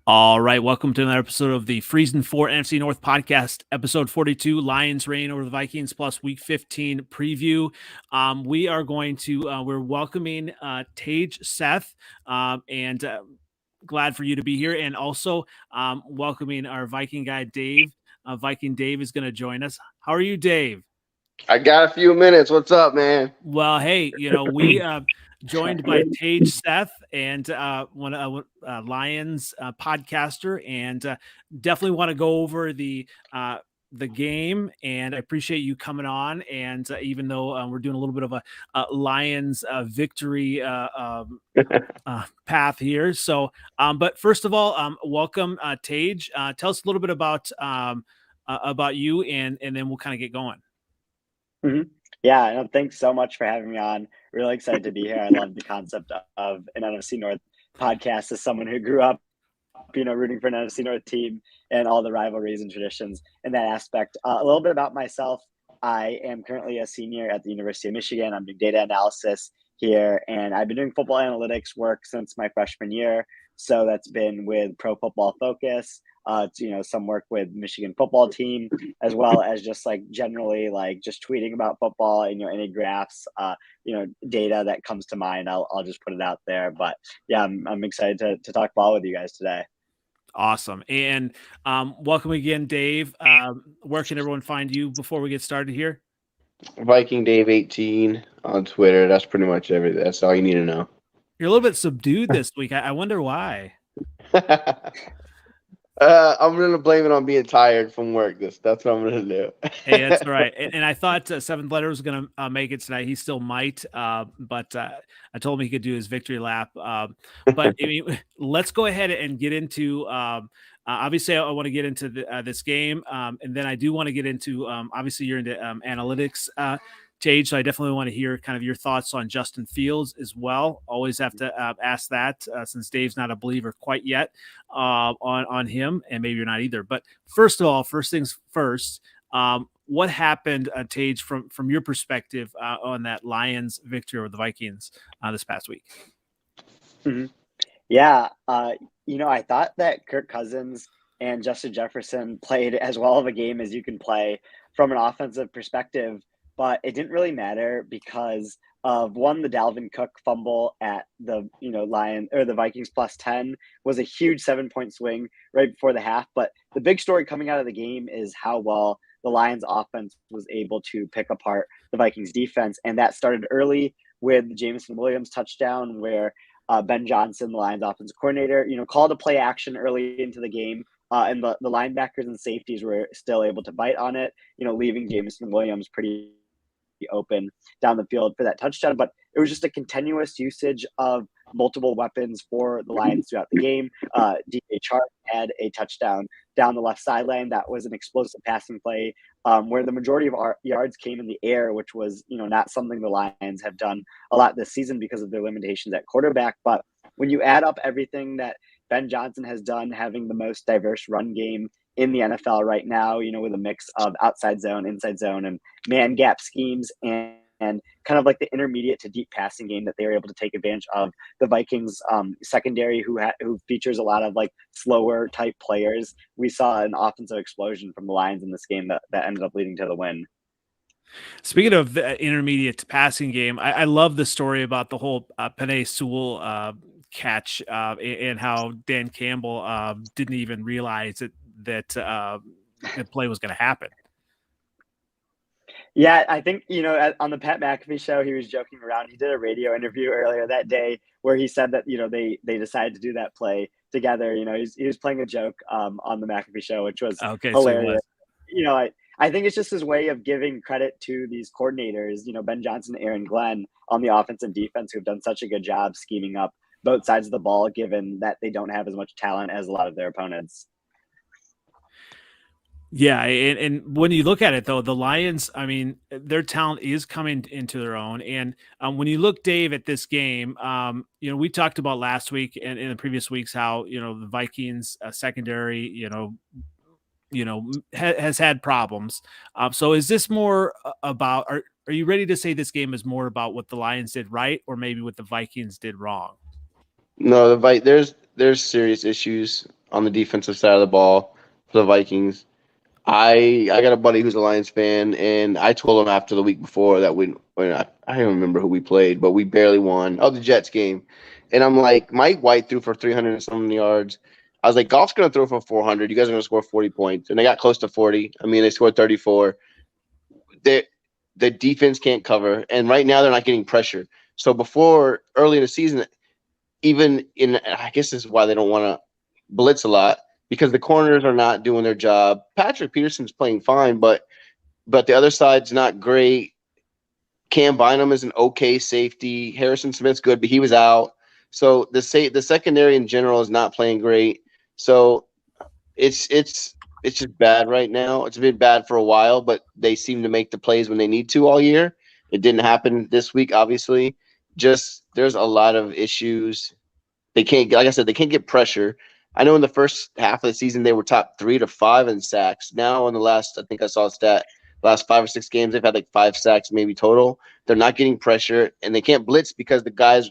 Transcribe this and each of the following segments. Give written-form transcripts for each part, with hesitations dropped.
All right, welcome to another episode of the Freezin 4 NFC North Podcast, episode 42, Lions reign over the Vikings plus Week 15 preview. We are going to, we're welcoming Tage Seth, and glad for you to be here, and also welcoming our Viking guy, Dave. Viking Dave is going to join us. How are you, Dave? I got a few minutes. What's up, man? Well, hey, we joined by Tage Seth and one Lions podcaster, and definitely want to go over the game. And I appreciate you coming on. And even though we're doing a little bit of a Lions victory path here, so but first of all, welcome, Tage. Tell us a little bit about you, and then we'll kind of get going. Mm-hmm. Yeah, no, thanks so much for having me on. Really excited to be here. I love the concept of an NFC North podcast as someone who grew up, rooting for an NFC North team and all the rivalries and traditions in that aspect. A little bit about myself. I am currently a senior at the University of Michigan. I'm doing data analysis here, and I've been doing football analytics work since my freshman year. So that's been with Pro Football Focus, some work with Michigan football team, as well as just like generally like just tweeting about football and, any graphs, data that comes to mind. I'll just put it out there. But yeah, I'm excited to talk ball with you guys today. Awesome. And welcome again, Dave. Where can everyone find you before we get started here? Viking Dave 18 on Twitter. That's pretty much everything. That's all you need to know. You're a little bit subdued this week. I wonder why. I'm gonna blame it on being tired from work. That's what I'm gonna do. Hey, that's right. And I thought Seventh Letter was gonna make it tonight. He still might, but I told him he could do his victory lap. But I mean, let's go ahead and get into. Obviously, I want to get into this game, and then I do want to get into. Obviously, you're into analytics. Tage, so I definitely want to hear kind of your thoughts on Justin Fields as well. Always have to ask that since Dave's not a believer quite yet on him, and maybe you're not either. But first of all, first things first, what happened, Tage, from your perspective on that Lions victory over the Vikings this past week? Mm-hmm. Yeah, I thought that Kirk Cousins and Justin Jefferson played as well of a game as you can play from an offensive perspective. But it didn't really matter because of one, the Dalvin Cook fumble at the the Vikings plus 10 was a huge 7-point swing right before the half. But the big story coming out of the game is how well the Lions offense was able to pick apart the Vikings defense. And that started early with the Jameson Williams touchdown where Ben Johnson, the Lions offensive coordinator, called a play action early into the game. And the linebackers and safeties were still able to bite on it, leaving Jameson Williams pretty open down the field for that touchdown. But it was just a continuous usage of multiple weapons for the Lions throughout the game. DJ Chark had a touchdown down the left sideline. That was an explosive passing play where the majority of our yards came in the air, which was, not something the Lions have done a lot this season because of their limitations at quarterback. But when you add up everything that Ben Johnson has done, having the most diverse run game in the NFL right now, with a mix of outside zone, inside zone, and man gap schemes, and kind of like the intermediate to deep passing game that they were able to take advantage of. The Vikings secondary, who features a lot of like slower type players, we saw an offensive explosion from the Lions in this game that ended up leading to the win. Speaking of the intermediate passing game, I love the story about the whole Penei Sewell catch and how Dan Campbell didn't even realize that the play was going to happen. Yeah, I think, on the Pat McAfee show, he was joking around. He did a radio interview earlier that day where he said that, they decided to do that play together. He was playing a joke on the McAfee show, which was hilarious. So I think it's just his way of giving credit to these coordinators, Ben Johnson, Aaron Glenn on the offense and defense, who've done such a good job scheming up both sides of the ball, given that they don't have as much talent as a lot of their opponents. Yeah, and when you look at it, though, the Lions, I mean, their talent is coming into their own. And when you look, Dave, at this game, we talked about last week and in the previous weeks how, the Vikings secondary, has had problems. So is this more about, are you ready to say this game is more about what the Lions did right or maybe what the Vikings did wrong? No, there's serious issues on the defensive side of the ball for the Vikings. I got a buddy who's a Lions fan, and I told him after the week before that I don't remember who we played, but we barely won. Oh, the Jets game. And I'm like, Mike White threw for 300 and something yards. I was like, Goff's going to throw for 400. You guys are going to score 40 points. And they got close to 40. I mean, they scored 34. The defense can't cover. And right now they're not getting pressure. So before early in the season, I guess this is why they don't want to blitz a lot, because the corners are not doing their job. Patrick Peterson's playing fine, but the other side's not great. Cam Bynum is an okay safety. Harrison Smith's good, but he was out. So the secondary in general is not playing great. So it's just bad right now. It's been bad for a while, but they seem to make the plays when they need to all year. It didn't happen this week, obviously. Just there's a lot of issues. They can't, like I said, they can't get pressure. I know in the first half of the season they were top 3 to 5 in sacks. Now in the last, I think I saw a stat, last 5 or 6 games they've had like 5 sacks maybe total. They're not getting pressure, and they can't blitz because the guys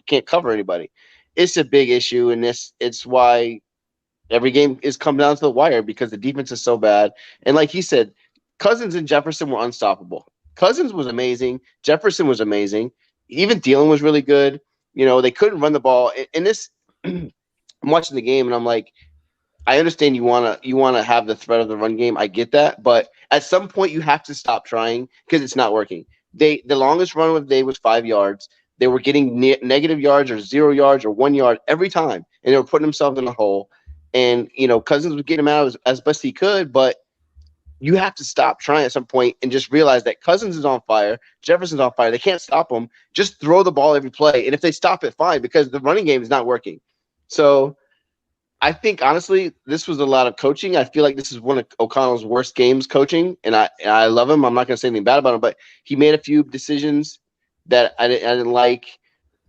can't cover anybody. It's a big issue, and it's why every game is come down to the wire, because the defense is so bad. And like he said, Cousins and Jefferson were unstoppable. Cousins was amazing. Jefferson was amazing. Even Thielen was really good. You know, they couldn't run the ball. And this, I'm watching the game and I'm like, I understand you wanna have the threat of the run game. I get that, but at some point you have to stop trying because it's not working. The longest run of the day was 5 yards. They were getting negative yards or 0 yards or 1 yard every time, and they were putting themselves in a hole. And Cousins was getting him out as best he could, but you have to stop trying at some point and just realize that Cousins is on fire, Jefferson's on fire. They can't stop them. Just throw the ball every play, and if they stop it, fine, because the running game is not working. So I think, honestly, this was a lot of coaching. I feel like this is one of O'Connell's worst games coaching, and I love him. I'm not going to say anything bad about him, but he made a few decisions that I didn't like.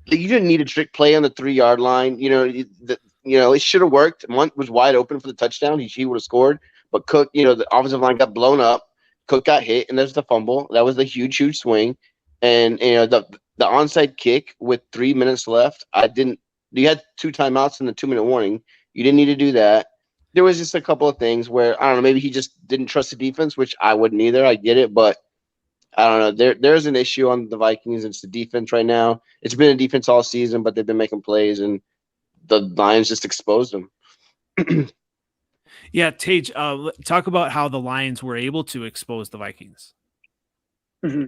You didn't need a trick play on the 3-yard line. It should have worked. Munt was wide open for the touchdown. He would have scored. But Cook, the offensive line got blown up. Cook got hit, and there's the fumble. That was the huge swing. And the onside kick with 3 minutes left. You had 2 timeouts and the 2-minute warning. You didn't need to do that. There was just a couple of things where, I don't know, maybe he just didn't trust the defense, which I wouldn't either. I get it, but I don't know. There's an issue on the Vikings. It's the defense right now. It's been a defense all season, but they've been making plays, and the Lions just exposed them. Yeah, Tage, talk about how the Lions were able to expose the Vikings. Mm-hmm.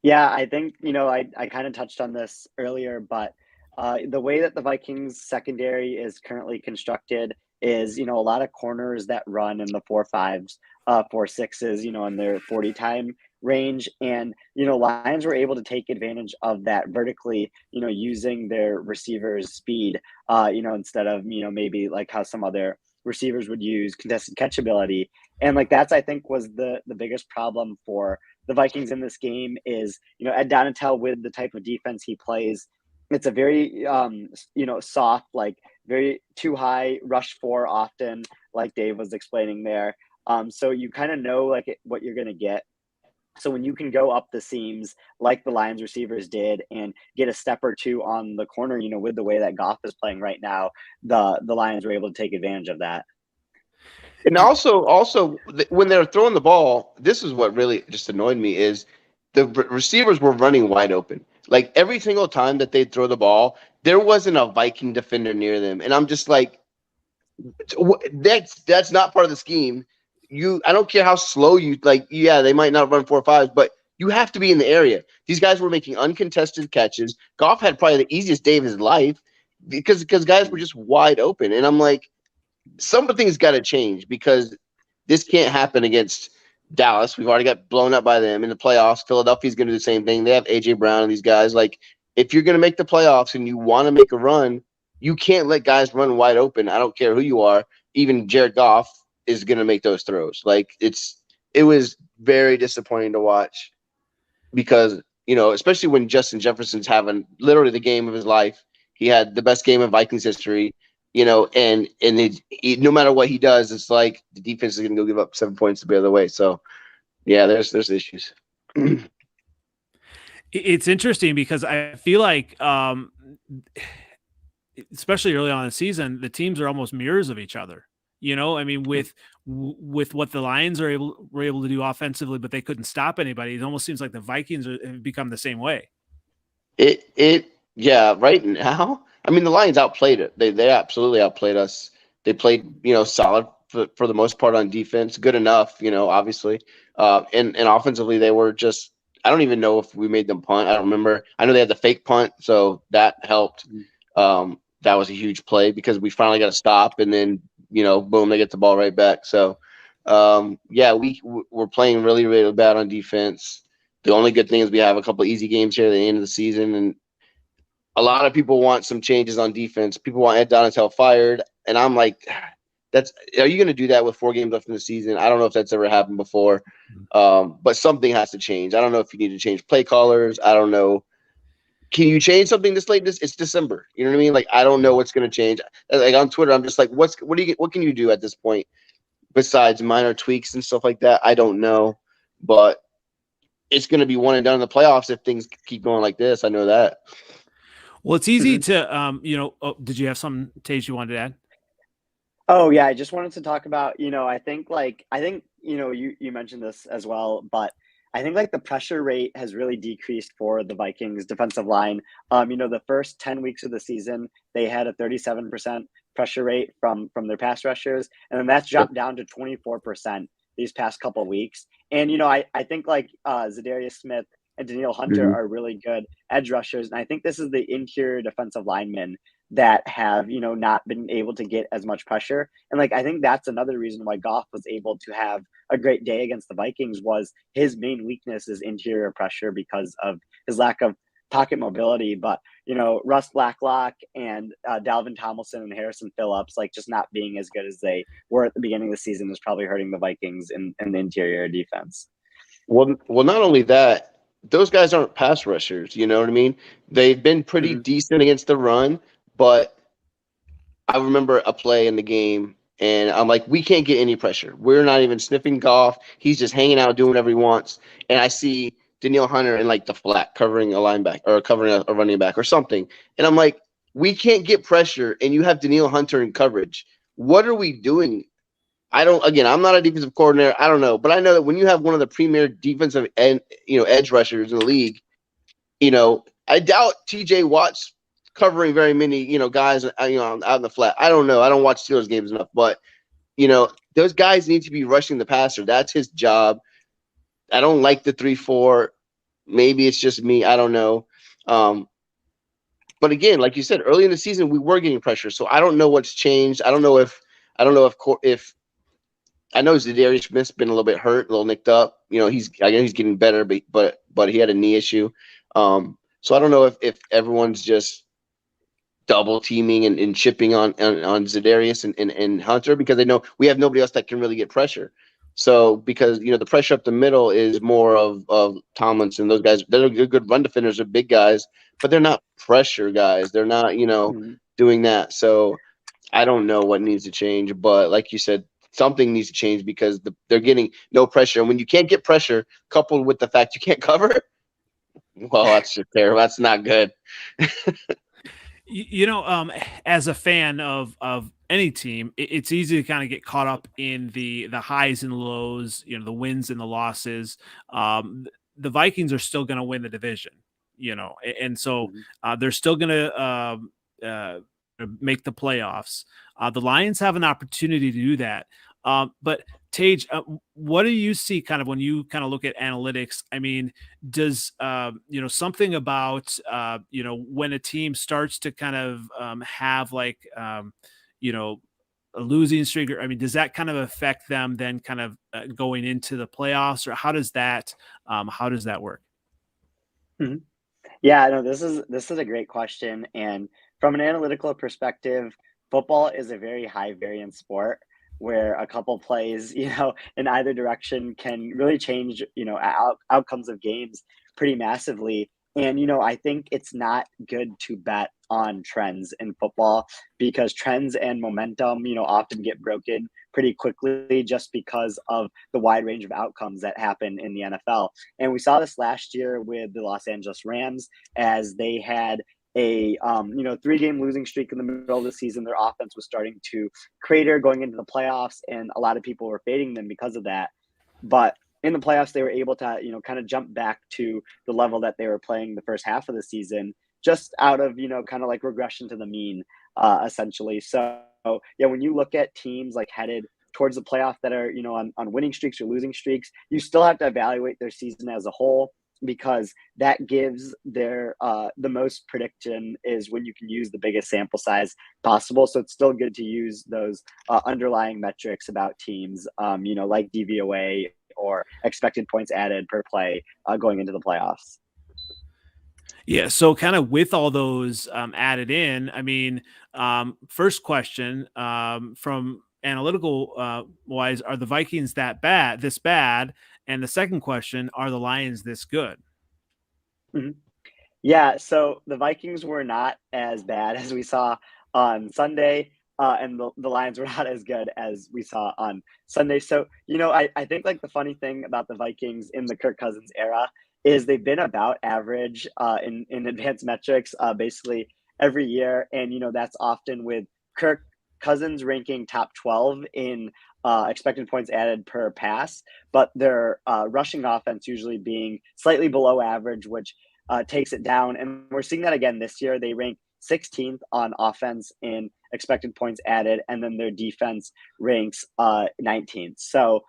Yeah, I think, I kind of touched on this earlier, but the way that the Vikings secondary is currently constructed is, a lot of corners that run in the 4.5s, 4.6s, in their 40 time range. And, Lions were able to take advantage of that vertically, using their receivers' speed, instead of, maybe like how some other receivers would use contested catch ability. And like that's, I think, was the biggest problem for the Vikings in this game is, Ed Donatel, with the type of defense he plays, it's a very, soft, like very too high rush for often, like Dave was explaining there. So you kind of know what you're going to get. So when you can go up the seams like the Lions receivers did and get a step or two on the corner, with the way that Goff is playing right now, the Lions were able to take advantage of that. And also when they're throwing the ball, this is what really just annoyed me is the receivers were running wide open. Like every single time that they throw the ball, there wasn't a Viking defender near them. And I'm just like, that's not part of the scheme. I don't care how slow they might not run 4.5s, but you have to be in the area. These guys were making uncontested catches. Goff had probably the easiest day of his life because guys were just wide open. And I'm like, something's got to change because this can't happen against Dallas. We've already got blown up by them in the playoffs. Philadelphia's going to do the same thing. They have A.J. Brown and these guys. Like, if you're going to make the playoffs and you want to make a run, you can't let guys run wide open. I don't care who you are. Even Jared Goff is going to make those throws. Like it was very disappointing to watch because, especially when Justin Jefferson's having literally the game of his life. He had the best game in Vikings history, and no matter what he does, it's like the defense is going to go give up 7 points to the other way. So yeah, there's issues. It's interesting because I feel like especially early on in the season, the teams are almost mirrors of each other. I mean, with what the Lions were able to do offensively, but they couldn't stop anybody. It almost seems like the Vikings have become the same way. Yeah, right now. I mean, the Lions outplayed it. They absolutely outplayed us. They played, solid for the most part on defense, good enough, obviously. And offensively, they were just. I don't even know if we made them punt. I don't remember. I know they had the fake punt, so that helped. That was a huge play because we finally got to stop, and then boom, they get the ball right back. So, yeah, we're playing really, really bad on defense. The only good thing is we have a couple of easy games here at the end of the season, and a lot of people want some changes on defense. People want Ed Donatel fired, and I'm like, are you going to do that with 4 games left in the season? I don't know if that's ever happened before, but something has to change. I don't know if you need to change play callers. I don't know. Can you change something this late? It's December. You know what I mean? Like, I don't know what's going to change. Like on Twitter, I'm just like, what can you do at this point besides minor tweaks and stuff like that? I don't know, but it's going to be one and done in the playoffs if things keep going like this. I know that. Well, it's easy to, did you have something, Tage, you wanted to add? Oh yeah, I just wanted to talk about, I think you mentioned this as well, but I think like the pressure rate has really decreased for the Vikings defensive line. The first 10 weeks of the season, they had a 37% pressure rate from their pass rushers, and then that's dropped down to 24% these past couple of weeks. And I think like Zadarius Smith and Danielle Hunter are really good edge rushers, and I think this is the interior defensive linemen that have not been able to get as much pressure. And like I think that's another reason why Goff was able to have a great day against the Vikings was his main weakness is interior pressure because of his lack of pocket mobility. But Russ Blacklock and Dalvin Tomlinson and Harrison Phillips like just not being as good as they were at the beginning of the season is probably hurting the Vikings in the interior defense. Well, not only that, those guys aren't pass rushers. You know what I mean? They've been pretty decent against the run. But I remember a play in the game, and I'm like, we can't get any pressure. We're not even sniffing Goff. He's just hanging out, doing whatever he wants. And I see Danielle Hunter in like the flat covering a linebacker or covering a running back or something. And I'm like, we can't get pressure, and you have Danielle Hunter in coverage. What are we doing? I'm not a defensive coordinator. I don't know. But I know that when you have one of the premier defensive edge rushers in the league, I doubt TJ Watt's covering very many, guys, out in the flat. I don't know. I don't watch Steelers games enough, but those guys need to be rushing the passer. That's his job. I don't like the 3-4. Maybe it's just me. I don't know. But again, like you said, early in the season, we were getting pressure. So I don't know what's changed. I don't know if I know Zadarius Smith's been a little bit hurt, a little nicked up. He's getting better, but he had a knee issue. So I don't know if everyone's just double teaming and chipping on Zadarius and Hunter because they know we have nobody else that can really get pressure. So because the pressure up the middle is more of Tomlinson, those guys, they're good run defenders, are big guys, but they're not pressure guys. They're not doing that. So I don't know what needs to change, but like you said, something needs to change because they're getting no pressure. And when you can't get pressure, coupled with the fact you can't cover, well, that's just terrible. That's not good. As a fan of any team, it's easy to kind of get caught up in the highs and lows, the wins and the losses. The Vikings are still going to win the division, and so they're still going to make the playoffs. The Lions have an opportunity to do that. But Tage, what do you see kind of when you kind of look at analytics? I mean, does, something about, when a team starts to kind of have like, a losing streak, I mean, does that kind of affect them then kind of going into the playoffs, or how does that work? Mm-hmm. Yeah, no, this is a great question. And from an analytical perspective, football is a very high variance sport where a couple plays, in either direction can really change, outcomes of games pretty massively. And, I think it's not good to bet on trends in football because trends and momentum, often get broken pretty quickly just because of the wide range of outcomes that happen in the NFL. And we saw this last year with the Los Angeles Rams as they had a 3-game losing streak in the middle of the season. Their offense was starting to crater going into the playoffs, and a lot of people were fading them because of that. But in the playoffs, they were able to, kind of jump back to the level that they were playing the first half of the season, just out of, kind of like regression to the mean, essentially. So, yeah, when you look at teams like headed towards the playoff that are, on winning streaks or losing streaks, you still have to evaluate their season as a whole, because that gives their the most prediction is when you can use the biggest sample size possible. So it's still good to use those underlying metrics about teams, like DVOA or expected points added per play going into the playoffs. Yeah, so kind of with all those added in, I mean, first question from analytical wise, are the Vikings this bad? And the second question, are the Lions this good? Mm-hmm. Yeah, so the Vikings were not as bad as we saw on Sunday, and the Lions were not as good as we saw on Sunday. So, I think like the funny thing about the Vikings in the Kirk Cousins era is they've been about average in advanced metrics basically every year. And, that's often with Kirk Cousins ranking top 12 in expected points added per pass, but their rushing offense usually being slightly below average, which takes it down. And we're seeing that again this year. They rank 16th on offense in expected points added, and then their defense ranks 19th. So,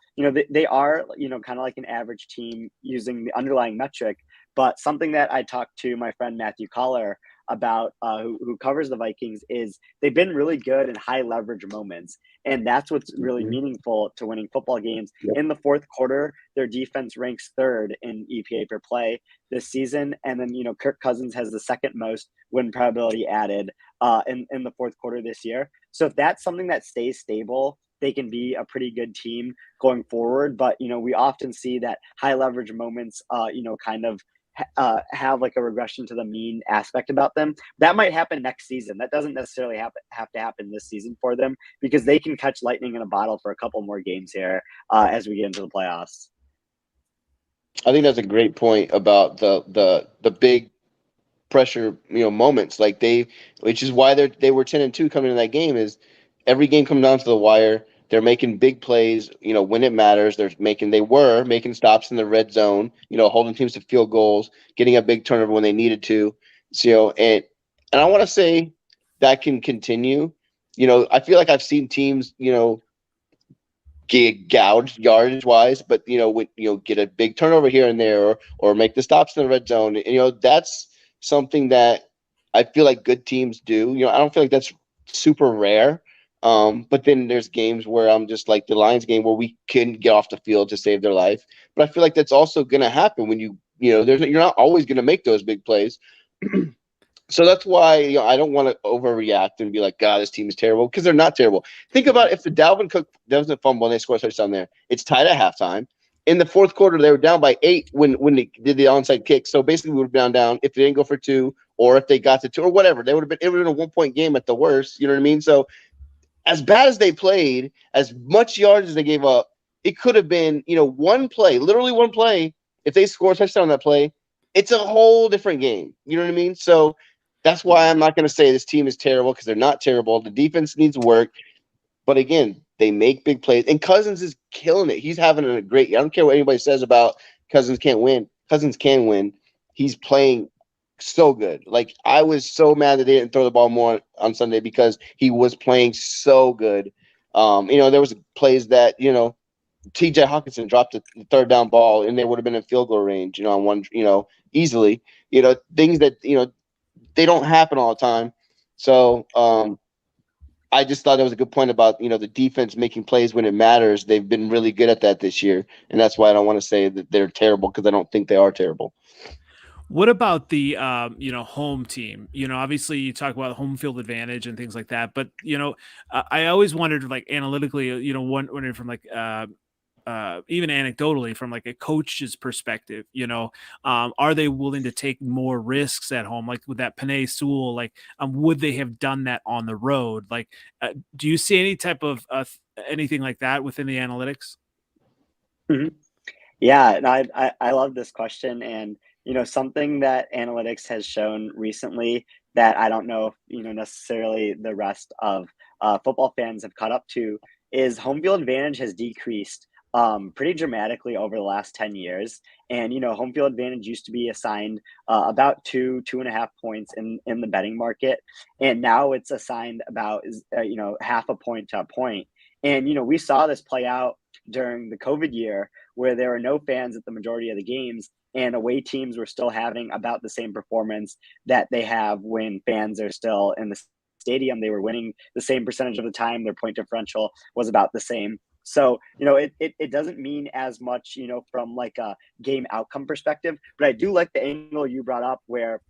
they are, kind of like an average team using the underlying metric. But something that I talked to my friend Matthew Collar about, who covers the Vikings, is they've been really good in high leverage moments. And that's what's really meaningful to winning football games. Yep. In the fourth quarter, their defense ranks third in EPA per play this season. And then, Kirk Cousins has the second most win probability added in the fourth quarter this year. So if that's something that stays stable, they can be a pretty good team going forward. But, we often see that high leverage moments, kind of have like a regression to the mean aspect about them. That might happen next season. That doesn't necessarily have to happen this season for them, because they can catch lightning in a bottle for a couple more games here as we get into the playoffs. I think that's a great point about the big pressure, moments, like which is why they were 10-2 coming into that game. Is every game coming down to the wire. They're making big plays, when it matters. They were making stops in the red zone, holding teams to field goals, getting a big turnover when they needed to. So, and I want to say that can continue. I feel like I've seen teams, get gouged yardage wise, but when get a big turnover here and there, or make the stops in the red zone. That's something that I feel like good teams do. I don't feel like that's super rare. But then there's games where I'm just like the Lions game where we couldn't get off the field to save their life. But I feel like that's also going to happen when you're not always going to make those big plays. So that's why I don't want to overreact and be like, God, this team is terrible, because they're not terrible. Think about if the Dalvin Cook doesn't fumble and they score a touchdown there, it's tied at halftime. In the fourth quarter, they were down by 8 when they did the onside kick. So basically, we would have been down if they didn't go for 2, or if they got to 2, or whatever. It would have been a 1-point game at the worst. You know what I mean? So as bad as they played, as much yards as they gave up, it could have been, one play, literally one play. If they score a touchdown on that play, it's a whole different game. You know what I mean? So that's why I'm not going to say this team is terrible, because they're not terrible. The defense needs work. But again, they make big plays. And Cousins is killing it. He's having a great year. I don't care what anybody says about Cousins can't win. Cousins can win. He's playing so good. Like, I was so mad that they didn't throw the ball more on Sunday, because he was playing so good. There was plays that, TJ Hawkinson dropped the third down ball and they would have been in field goal range, on one, easily, things that, they don't happen all the time. So I just thought that was a good point about, the defense making plays when it matters. They've been really good at that this year. And that's why I don't want to say that they're terrible, because I don't think they are terrible. What about the home team? Obviously you talk about home field advantage and things like that, but I always wondered, like, analytically, wondering from like even anecdotally from like a coach's perspective, are they willing to take more risks at home? Like with that Penei Sewell, like would they have done that on the road? Like, do you see any type of anything like that within the analytics? Mm-hmm. Yeah, and I love this question. And something that analytics has shown recently that I don't know if, necessarily the rest of football fans have caught up to is home field advantage has decreased pretty dramatically over the last 10 years. And, home field advantage used to be assigned about 2.5 points in the betting market. And now it's assigned about, half a point to a point. And, we saw this play out during the COVID year where there were no fans at the majority of the games, and away teams were still having about the same performance that they have when fans are still in the stadium. They were winning the same percentage of the time. Their point differential was about the same. So, it doesn't mean as much, from like a game outcome perspective, but I do like the angle you brought up where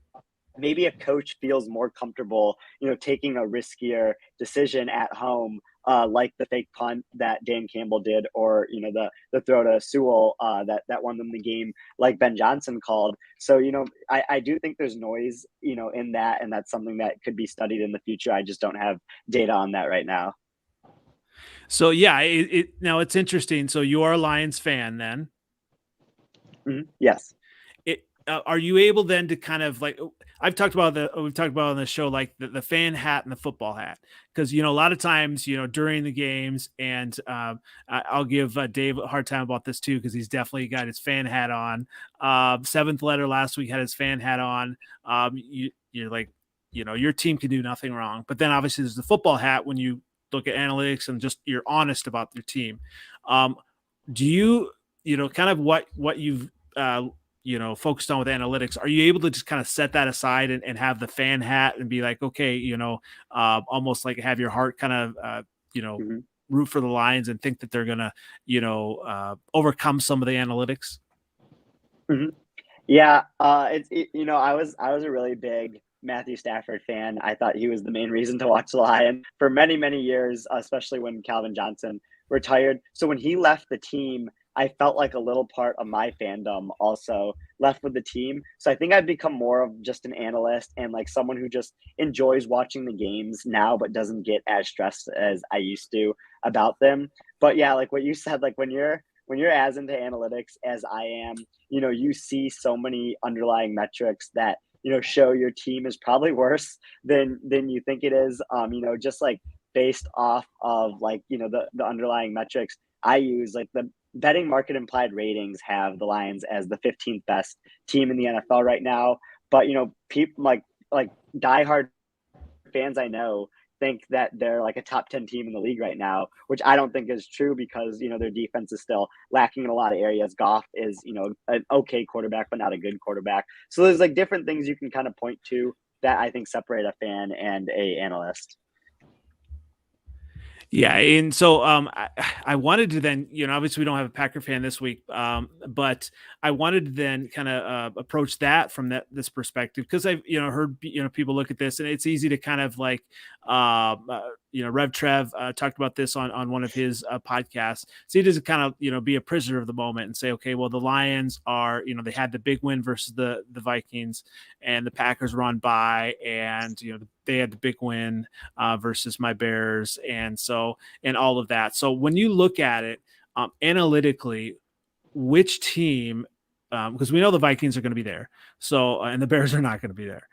maybe a coach feels more comfortable, taking a riskier decision at home, like the fake punt that Dan Campbell did, or, the throw to Sewell that won them the game, like Ben Johnson called. So, I do think there's noise, in that, and that's something that could be studied in the future. I just don't have data on that right now. So yeah, now it's interesting. So you are a Lions fan then? Mm-hmm. Yes. Are you able then to kind of like, we've talked about on the show, like the fan hat and the football hat, because a lot of times during the games, and I'll give Dave a hard time about this too, because he's definitely got his fan hat on. Seventh Letter last week had his fan hat on. You're like, your team can do nothing wrong, but then obviously there's the football hat when you look at analytics and just you're honest about your team. Do you kind of what you've focused on with analytics, are you able to just kind of set that aside and have the fan hat and be like, okay, almost like have your heart kind of Mm-hmm. root for the Lions and think that they're gonna overcome some of the analytics? Mm-hmm. Yeah, I was a really big Matthew Stafford fan. I thought he was the main reason to watch the Lions for many, many years, especially when Calvin Johnson retired. So when he left the team, I felt like a little part of my fandom also left with the team. So I think I've become more of just an analyst and like someone who just enjoys watching the games now, but doesn't get as stressed as I used to about them. But yeah, like what you said, like when you're as into analytics as I am, you see so many underlying metrics that show your team is probably worse than you think it is. Just like based off of like the underlying metrics I use, like the betting market implied ratings have the Lions as the 15th best team in the NFL right now. But people like diehard fans I know think that they're like a top 10 team in the league right now, which I don't think is true because, their defense is still lacking in a lot of areas. Goff is, an okay quarterback, but not a good quarterback. So there's like different things you can kind of point to that I think separate a fan and a analyst. Yeah, and so I wanted to then, obviously we don't have a Packer fan this week, but I wanted to then kind of approach that from this perspective, because I've heard people look at this, and it's easy to kind of like Rev Trev talked about this on one of his podcasts. So he doesn't kind of be a prisoner of the moment and say, okay, well the Lions are they had the big win versus the Vikings, and the Packers were on bye, and they had the big win versus my Bears, and all of that. So when you look at it analytically, which team, because we know the Vikings are going to be there, so and the Bears are not going to be there.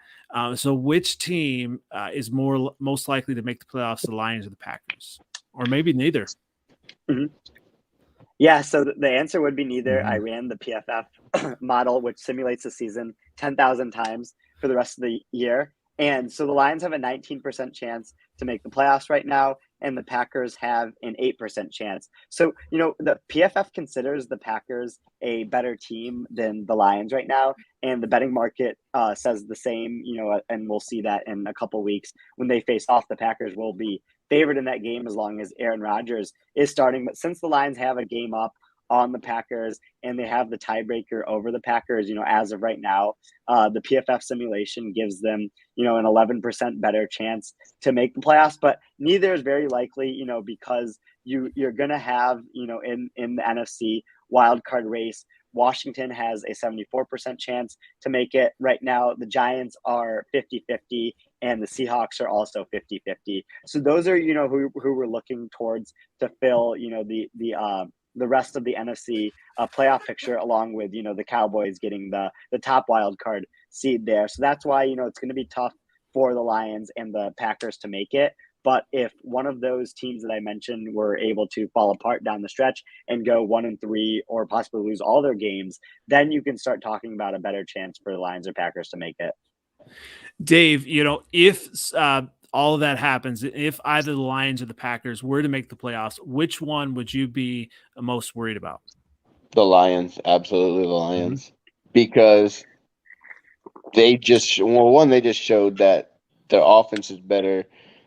So which team is most likely to make the playoffs, the Lions or the Packers? Or maybe neither. Mm-hmm. Yeah, so the answer would be neither. Mm-hmm. I ran the PFF model, which simulates the season 10,000 times for the rest of the year. And so the Lions have a 19% chance to make the playoffs right now, and the Packers have an 8% chance. So, the PFF considers the Packers a better team than the Lions right now, and the betting market says the same, and we'll see that in a couple weeks when they face off. The Packers will be favored in that game as long as Aaron Rodgers is starting. But since the Lions have a game up on the Packers and they have the tiebreaker over the Packers, as of right now, the PFF simulation gives them, an 11% better chance to make the playoffs. But neither is very likely, because you're going to have, in the NFC wildcard race, Washington has a 74% chance to make it right now. The Giants are 50-50 and the Seahawks are also 50-50. So those are, who we're looking towards to fill, the rest of the NFC playoff picture, along with, the Cowboys getting the top wild card seed there. So that's why, it's going to be tough for the Lions and the Packers to make it. But if one of those teams that I mentioned were able to fall apart down the stretch and go 1-3 or possibly lose all their games, then you can start talking about a better chance for the Lions or Packers to make it. Dave, if all of that happens, if either the Lions or the Packers were to make the playoffs, which one would you be most worried about? The Lions, absolutely the Lions, because they just showed that their offense is better.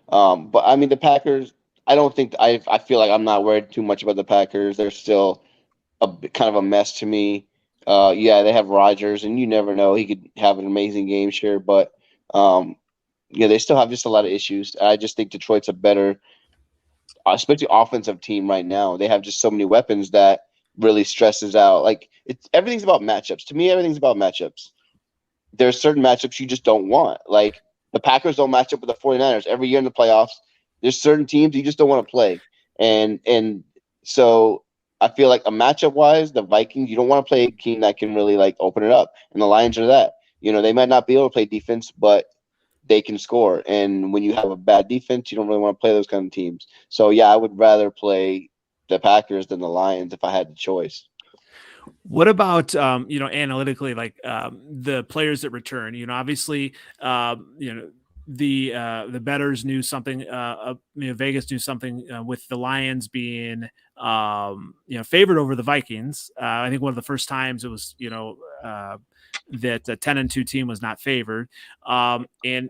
But I mean, the Packers, I don't think I feel like I'm not worried too much about the Packers. They're still kind of a mess to me. Yeah, they have Rodgers, and you never know. He could have an amazing game, sure, but they still have just a lot of issues. I just think Detroit's a better, especially offensive team right now. They have just so many weapons that really stresses out. Like everything's about matchups. To me, everything's about matchups. There's certain matchups you just don't want. Like the Packers don't match up with the 49ers every year in the playoffs. There's certain teams you just don't want to play. And so I feel like a matchup wise, the Vikings, you don't want to play a team that can really like open it up. And the Lions are that. They might not be able to play defense, but they can score. And when you have a bad defense, you don't really want to play those kind of teams. So yeah, I would rather play the Packers than the Lions if I had the choice. What about analytically, like the players that return? The bettors knew something. Vegas knew something with the Lions being favored over the Vikings. I think one of the first times it was that a 10-2 team was not favored, and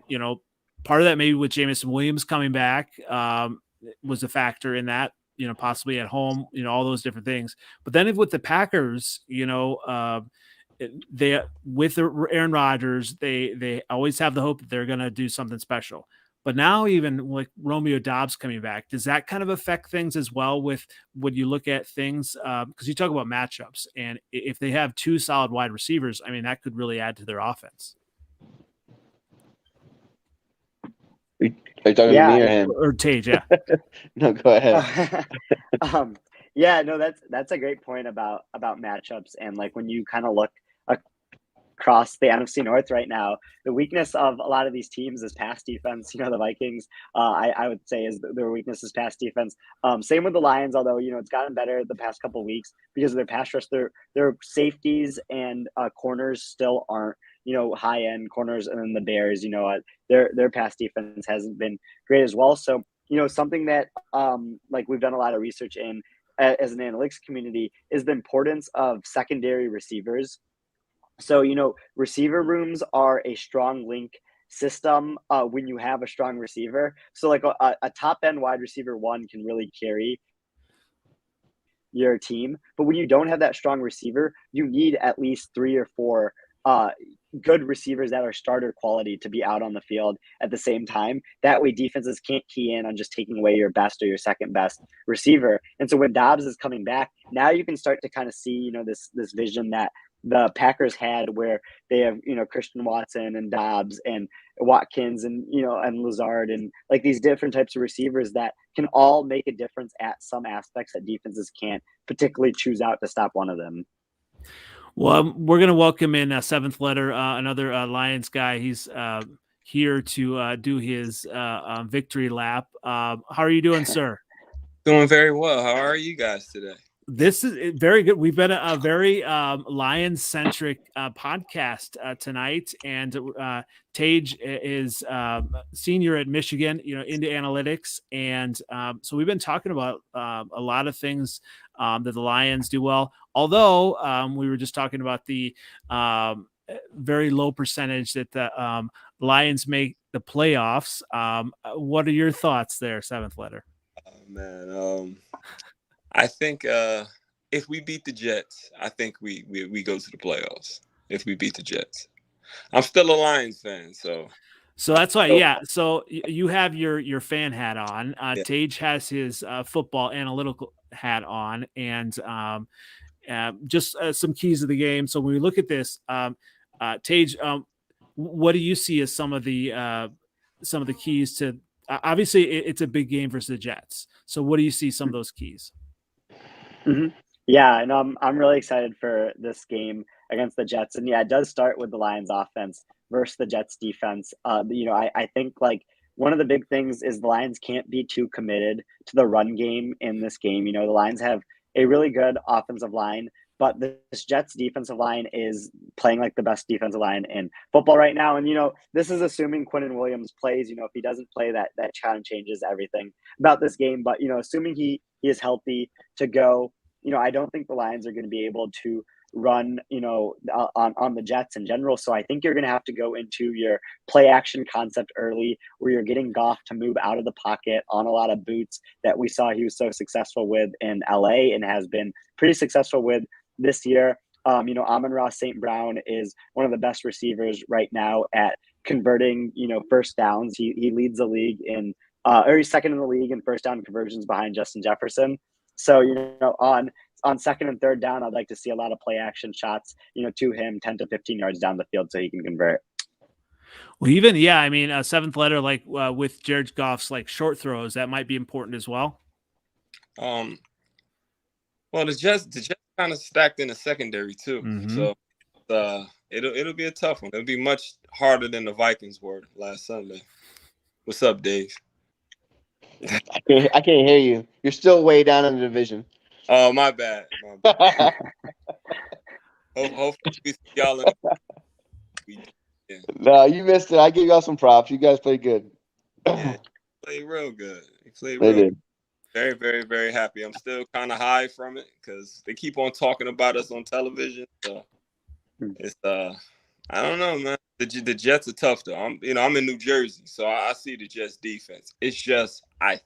part of that maybe with Jameson Williams coming back was a factor in that. Possibly at home, all those different things. But then with the Packers, they with Aaron Rodgers, they always have the hope that they're going to do something special. But now even like Romeo Doubs coming back, does that kind of affect things as well with when you look at things? Because you talk about matchups, and if they have two solid wide receivers, I mean, that could really add to their offense. Are you talking to me or him? Or Tage, yeah. No, go ahead. That's a great point about matchups. And like when you kind of look across the NFC North right now, the weakness of a lot of these teams is pass defense. The Vikings, I would say, is their weakness is pass defense. Same with the Lions, although it's gotten better the past couple of weeks because of their pass rush. Their safeties and corners still aren't high end corners, and then the Bears, their pass defense hasn't been great as well. So something that like we've done a lot of research in as an analytics community is the importance of secondary receivers. So receiver rooms are a strong link system when you have a strong receiver. So like a top end wide receiver one can really carry your team, but when you don't have that strong receiver, you need at least 3 or 4 good receivers that are starter quality to be out on the field at the same time. That way defenses can't key in on just taking away your best or your second best receiver. And so when Doubs is coming back, now you can start to kind of see, this vision that the Packers had where they have, Christian Watson and Doubs and Watkins and, and Lazard and like these different types of receivers that can all make a difference at some aspects that defenses can't particularly choose out to stop one of them. Well, we're going to welcome in Seventh Letter, another Lions guy. He's here to do his victory lap. How are you doing, sir? Doing very well. How are you guys today? This is very good. We've been a very Lions-centric podcast tonight, and Tage is senior at Michigan, into analytics, and so we've been talking about a lot of things that the Lions do well. Although we were just talking about the very low percentage that the Lions make the playoffs. What are your thoughts there, Seventh Letter? Oh man, I think if we beat the Jets, I think we go to the playoffs. If we beat the Jets, I'm still a Lions fan, so that's why. Yeah. So you have your fan hat on. Yeah. Tage has his football analytical hat on, and just some keys of the game. So when we look at this, Tage, what do you see as some of the keys to? Obviously, it's a big game versus the Jets. So what do you see some of those keys? Mm-hmm. Yeah, and I'm really excited for this game against the Jets. And yeah, it does start with the Lions offense versus the Jets defense. I think like one of the big things is the Lions can't be too committed to the run game in this game. The Lions have a really good offensive line, but this Jets defensive line is playing like the best defensive line in football right now. And, this is assuming Quinnen Williams plays. If he doesn't play, that kind changes everything about this game. But, assuming he is healthy to go, I don't think the Lions are going to be able to run, on the Jets in general. So I think you're going to have to go into your play action concept early, where you're getting Goff to move out of the pocket on a lot of boots that we saw he was so successful with in LA and has been pretty successful with this year. Amon-Ra St. Brown is one of the best receivers right now at converting, first downs. He leads the league in, or he's second in the league in first down conversions behind Justin Jefferson. So, on second and third down, I'd like to see a lot of play action shots, to him 10 to 15 yards down the field so he can convert. Well, even, a seventh letter, like with Jared Goff's like short throws, that might be important as well. Well, the Jets kind of stacked in the secondary too. Mm-hmm. So it'll be a tough one. It'll be much harder than the Vikings were last Sunday. What's up, Dave? I can't hear you. You're still way down in the division. Oh, my bad. Hopefully we see y'all in. No, you missed it. I gave y'all some props. You guys played good. Yeah, played real good. They did. Very, very, very happy. I'm still kind of high from it because they keep on talking about us on television. So it's I don't know, man. The Jets are tough though. I'm in New Jersey, so I see the Jets defense. It's just I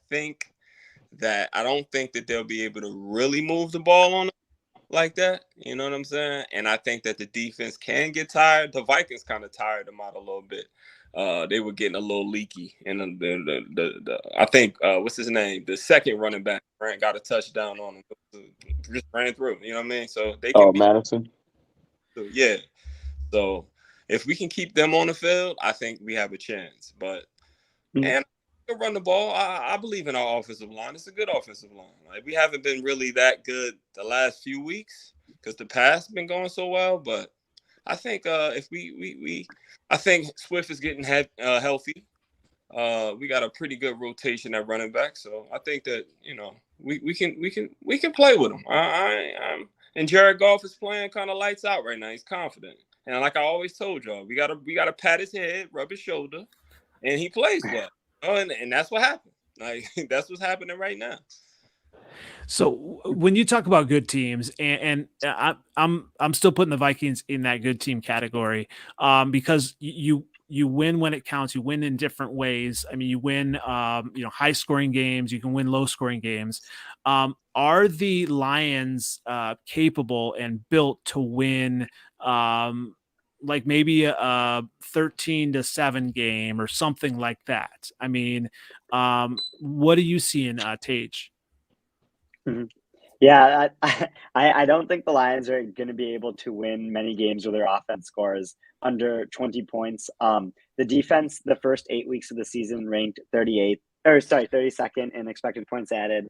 don't think that they'll be able to really move the ball on them like that. You know what I'm saying? And I think that the defense can get tired. The Vikings kind of tired them out a little bit. They were getting a little leaky, and I think what's his name? The second running back got a touchdown on him. Just ran through. You know what I mean? So they can Madison. So, yeah. So if we can keep them on the field, I think we have a chance. But and run the ball. I believe in our offensive line. It's a good offensive line. Like we haven't been really that good the last few weeks because the past been going so well. But I think if I think Swift is getting healthy. We got a pretty good rotation at running back, so I think that we can play with him. And Jared Goff is playing kind of lights out right now. He's confident, and like I always told y'all, we gotta pat his head, rub his shoulder, and he plays well. And that's what happened. Like that's what's happening right now. So when you talk about good teams, and I'm still putting the Vikings in that good team category, because you win when it counts. You win in different ways. I mean, you win, high scoring games. You can win low scoring games. Are the Lions capable and built to win? Like maybe a 13-7 game or something like that. I mean, what do you see in Tage? Mm-hmm. Yeah, I don't think the Lions are going to be able to win many games where their offense scores under 20 points. The defense, the first 8 weeks of the season, ranked 32nd in expected points added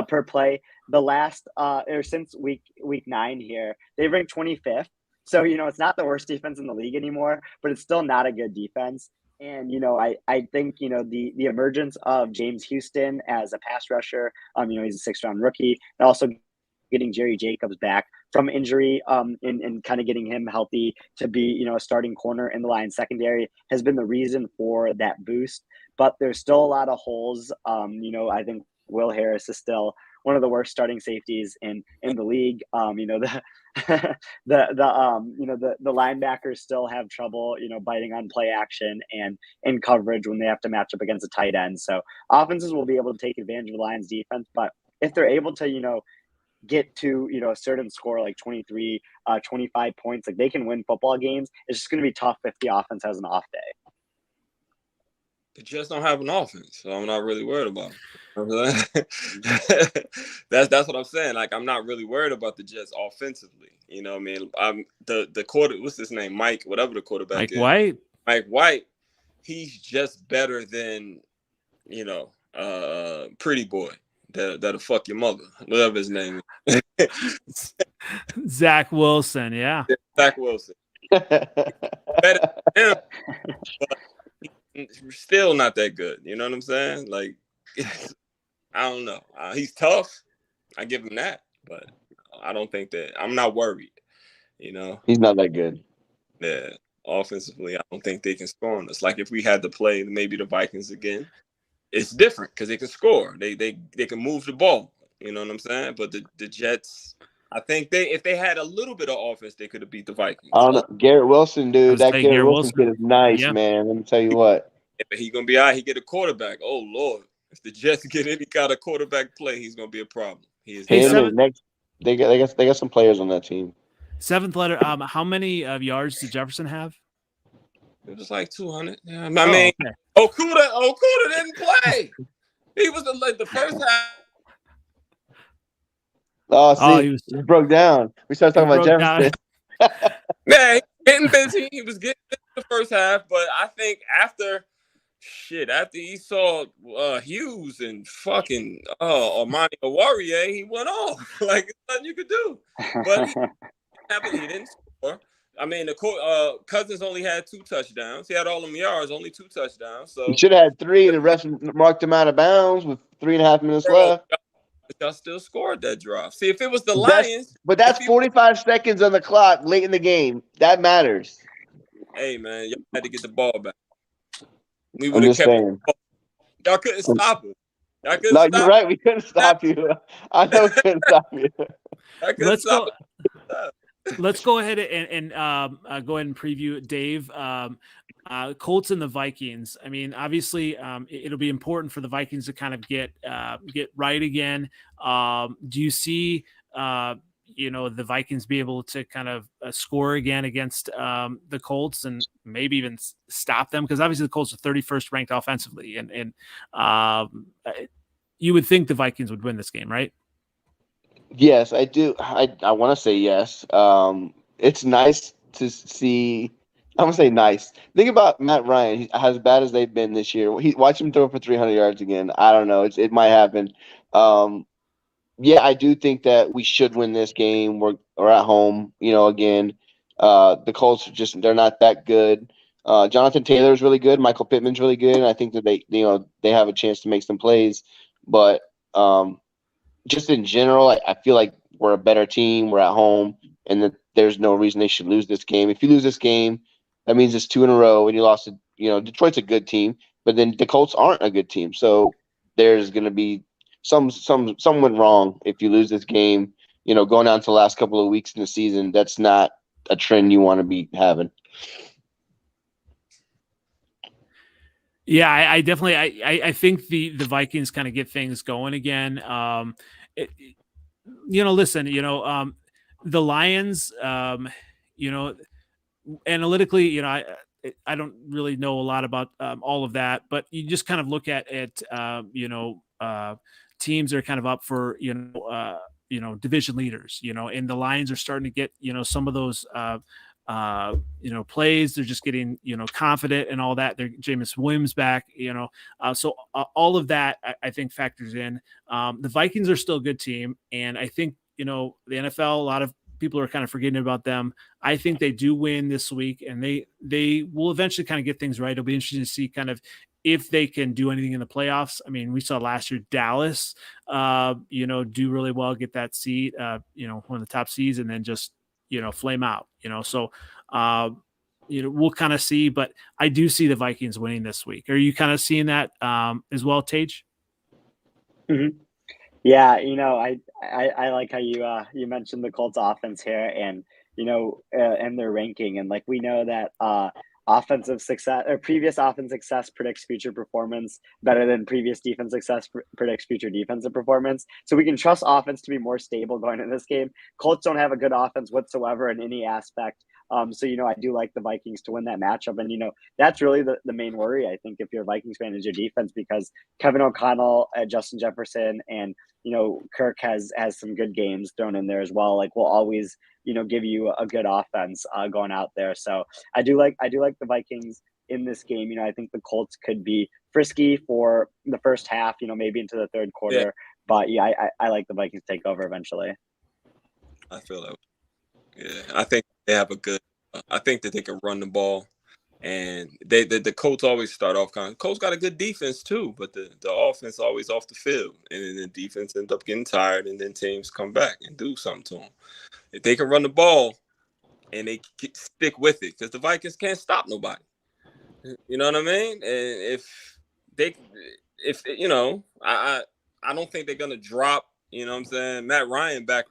per play. The last, or since week 9 here, they've ranked 25th. So, it's not the worst defense in the league anymore, but it's still not a good defense. And, I think, the emergence of James Houston as a pass rusher, he's a 6th round rookie, and also getting Jerry Jacobs back from injury and kind of getting him healthy to be, a starting corner in the Lions secondary has been the reason for that boost. But there's still a lot of holes. I think Will Harris is still one of the worst starting safeties in the league. The linebackers still have trouble, biting on play action and in coverage when they have to match up against a tight end. So offenses will be able to take advantage of the Lions defense, but if they're able to, get to, a certain score like 23, 25 points, like they can win football games. It's just going to be tough if the offense has an off day. The Jets don't have an offense, so I'm not really worried about it. That's what I'm saying. Like I'm not really worried about the Jets offensively. You know what I mean? I'm the quarter. What's his name? Mike, whatever the quarterback is. Mike White. He's just better than Pretty Boy. That'll fuck your mother. Whatever his name is. Zach Wilson. Yeah. Zach Wilson. better than him, but still not that good. You know what I'm saying? Like, I don't know. He's tough. I give him that, but I don't think that I'm not worried. You know, He's not that good. yeah. Offensively, I don't think they can score on us. Like if we had to play maybe the Vikings again, it's different because they can score. They can move the ball. You know what I'm saying? But the Jets, I think if they had a little bit of offense, they could have beat the Vikings. I don't know. Garrett Wilson, dude. That Garrett Wilson kid is nice, Yeah. man. Let me tell you what. If he gonna be out, he get a quarterback. Oh Lord, if the Jets get any kind of quarterback play, he's gonna be a problem. He is. They got some players on that team. Seventh letter. How many yards did Jefferson have? It was like 200. Yeah, I mean, okay. Okuda didn't play. He was the first half. Oh, see, he broke down. We started talking about Jefferson. Man, getting busy. He was getting busy the first half, but I think after he saw Hughes and fucking Armani Owarie, he went off. Like, there's nothing you could do. But he didn't score. I mean, the Cousins only had 2 touchdowns. He had all them yards, only 2 touchdowns. So he should have had 3. The rest marked him out of bounds with 3.5 minutes left. Y'all still scored that drive. See, if it was the Lions, but that's 45 seconds on the clock late in the game. That matters. Hey man, y'all had to get the ball back. We would have kept the ball. Y'all couldn't stop us. You're right. We couldn't stop you. I know we couldn't stop you. Let's go ahead and go ahead and preview Dave. Colts and the Vikings. I mean, obviously, it'll be important for the Vikings to kind of get right again. Do you see, the Vikings be able to kind of score again against the Colts and maybe even stop them? Because obviously the Colts are 31st ranked offensively, and you would think the Vikings would win this game, right? Yes, I do. I want to say yes. It's nice to see. I'm going to say nice. Think about Matt Ryan. As bad as they've been this year. Watch him throw for 300 yards again. I don't know. It might happen. Yeah, I do think that we should win this game. We're at home, again. The Colts they're not that good. Jonathan Taylor is really good. Michael Pittman's really good. And I think that they have a chance to make some plays. But just in general, I feel like we're a better team. We're at home, and that there's no reason they should lose this game. If you lose this game, that means it's 2 in a row, and you lost to, Detroit's a good team, but then the Colts aren't a good team. So there's going to be some went wrong if you lose this game. Going down to the last couple of weeks in the season, that's not a trend you want to be having. Yeah, I definitely I think the Vikings kind of get things going again. Listen, the Lions, analytically, I don't really know a lot about all of that, but you just kind of look at teams are kind of up for division leaders, and the Lions are starting to get some of those plays. They're just getting confident and all that. They're Jameis Williams back, so all of that I think factors in. The Vikings are still a good team, and I think the NFL, a lot of people are kind of forgetting about them. I think they do win this week, and they will eventually kind of get things right. It'll be interesting to see kind of if they can do anything in the playoffs. I mean, we saw last year Dallas, do really well, get that seed, one of the top seeds, and then just flame out. So we'll kind of see, but I do see the Vikings winning this week. Are you kind of seeing that as well, Tage? Mm-hmm. Yeah, I like how you mentioned the Colts offense here, and and their ranking, and like we know that offensive success or previous offensive success predicts future performance better than previous defense success predicts future defensive performance. So we can trust offense to be more stable going in this game. Colts don't have a good offense whatsoever in any aspect. So I do like the Vikings to win that matchup, and that's really the main worry, I think, if you're a Vikings fan, is your defense, because Kevin O'Connell, Justin Jefferson, and Kirk has some good games thrown in there as well. Like, we'll always give you a good offense going out there. So I do like the Vikings in this game. I think the Colts could be frisky for the first half, maybe into the third quarter. Yeah. But yeah, I like the Vikings take over eventually. I feel that. Yeah, I think they have a good I think that they can run the ball. And the Colts always start off Colts got a good defense too, but the offense always off the field, and then the defense ends up getting tired, and then teams come back and do something to them. If they can run the ball and they stick with it, because the Vikings can't stop nobody. You know what I mean? And if you know, I don't think they're gonna drop. You know what I'm saying? Matt Ryan back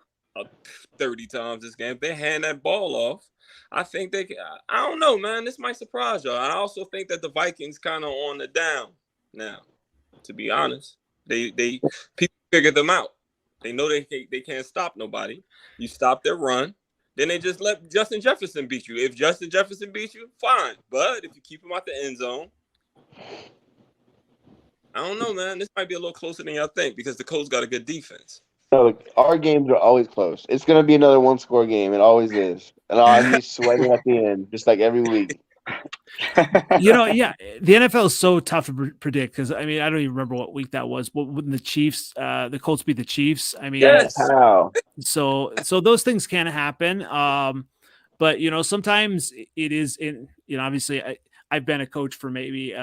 30 times this game. If they hand that ball off, I think they can. I don't know, man. This might surprise y'all. I also think that the Vikings kind of on the down now. To be honest, they people figured them out. They know they can't stop nobody. You stop their run, then they just let Justin Jefferson beat you. If Justin Jefferson beats you, fine. But if you keep him out the end zone, I don't know, man. This might be a little closer than y'all think because the Colts got a good defense. No, our games are always close. It's going to be another one-score game. It always is. And I'll be sweating at the end, just like every week. You know, yeah, the NFL is so tough to predict because, I mean, I don't even remember what week that was. But when the Chiefs, the Colts beat the Chiefs, I mean, Yes. How? so those things can happen. But, you know, sometimes it is in, you know, obviously I've been a coach for maybe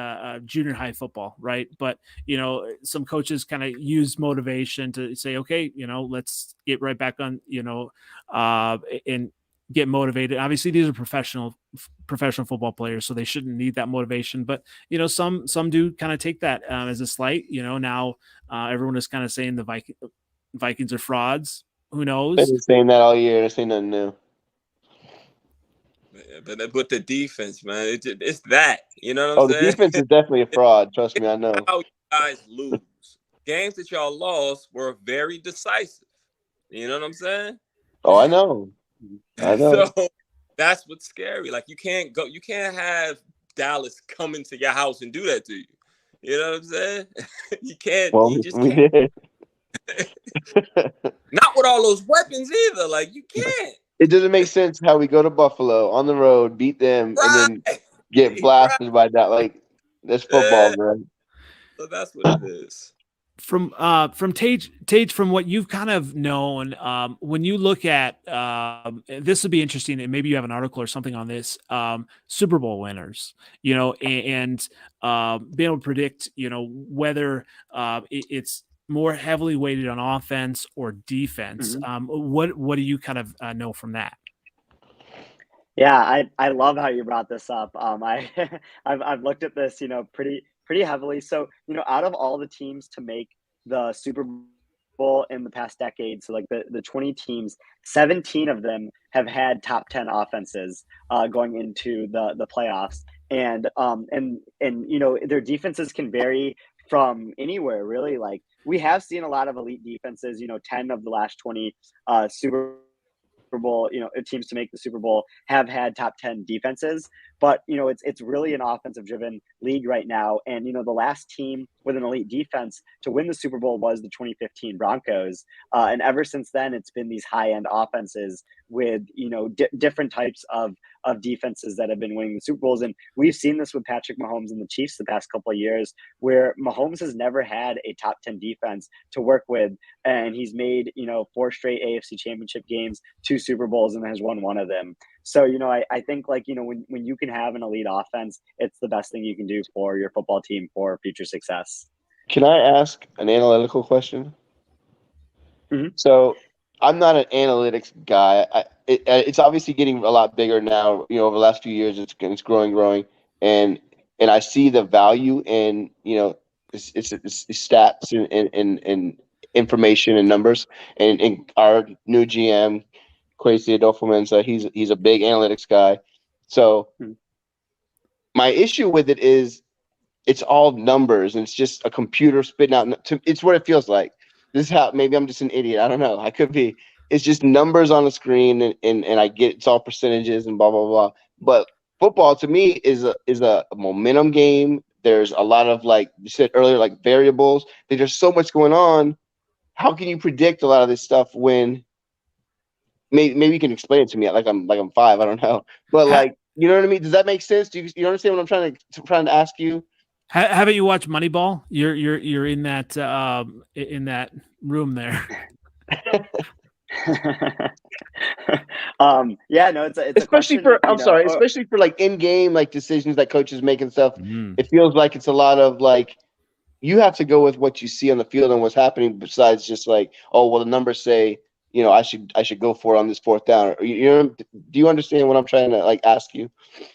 junior high football, right? But, you know, some coaches kind of use motivation to say, okay, you know, let's get right back on, you know, and get motivated. Obviously, these are professional football players, so they shouldn't need that motivation. But, you know, some do kind of take that as a slight. You know, now everyone is kind of saying the Vikings are frauds. Who knows? They've been saying that all year. They're saying nothing new. But the defense, man, it's that. You know what I'm The saying? defense is definitely a fraud. Trust me, I know. How you guys lose. Games that y'all lost were very decisive. You know what I'm saying? Oh, I know. I know. So that's what's scary. Like you can't have Dallas come into your house and do that to you. You know what I'm saying? You can't. Well, you just we can't. did. Not with all those weapons either. Like you can't. It doesn't make sense how we go to Buffalo on the road, beat them, and then get blasted by that. Like, that's football, man. So that's what it is. From Tage, from what you've kind of known, when you look at this would be interesting, and maybe you have an article or something on this, Super Bowl winners, you know, and being able to predict, you know, whether it's more heavily weighted on offense or defense. Mm-hmm. What do you kind of know from that? Yeah, I love how you brought this up. I've looked at this, you know, pretty heavily. So, you know, out of all the teams to make the Super Bowl in the past decade, so like the 20 teams, 17 of them have had top 10 offenses going into the playoffs. And you know, their defenses can vary from anywhere, really. Like we have seen a lot of elite defenses, you know, 10 of the last 20 Super Bowl, you know, teams to make the Super Bowl have had top 10 defenses, but you know, it's really an offensive driven league right now. And you know, the last team with an elite defense to win the Super Bowl was the 2015 Broncos, and ever since then it's been these high end offenses with, you know, different types of defenses that have been winning the Super Bowls. And we've seen this with Patrick Mahomes and the Chiefs the past couple of years, where Mahomes has never had a top 10 defense to work with, and he's made, you know, 4 straight AFC Championship games, 2 Super Bowls, and has won one of them. So, you know, I think, like, you know, when you can have an elite offense, it's the best thing you can do for your football team for future success. Can I ask an analytical question? Mm-hmm. So I'm not an analytics guy. It's obviously getting a lot bigger now. You know, over the last few years, it's growing, and I see the value in, you know, it's stats and information and numbers. And our new GM, Kwesi Adolfo-Mensah, he's a big analytics guy. So my issue with it is it's all numbers, and it's just a computer spitting out. It's what it feels like. This is how, maybe I'm just an idiot. I don't know. I could be. It's just numbers on the screen, and I get it's all percentages and blah blah blah. But football to me is a momentum game. There's a lot of, like you said earlier, like variables. There's so much going on. How can you predict a lot of this stuff when maybe you can explain it to me like I'm 5? I don't know. But like, you know what I mean? Does that make sense? Do you understand what I'm trying to ask you? Haven't you watched Moneyball? You're in that room there. Yeah, no, it's a especially question, for you know, especially for like in game like decisions that coaches make and stuff. Mm. It feels like it's a lot of like you have to go with what you see on the field and what's happening. Besides just like, oh well, the numbers say I should go for it on this fourth down. Do you understand what I'm trying to like ask you? Yes,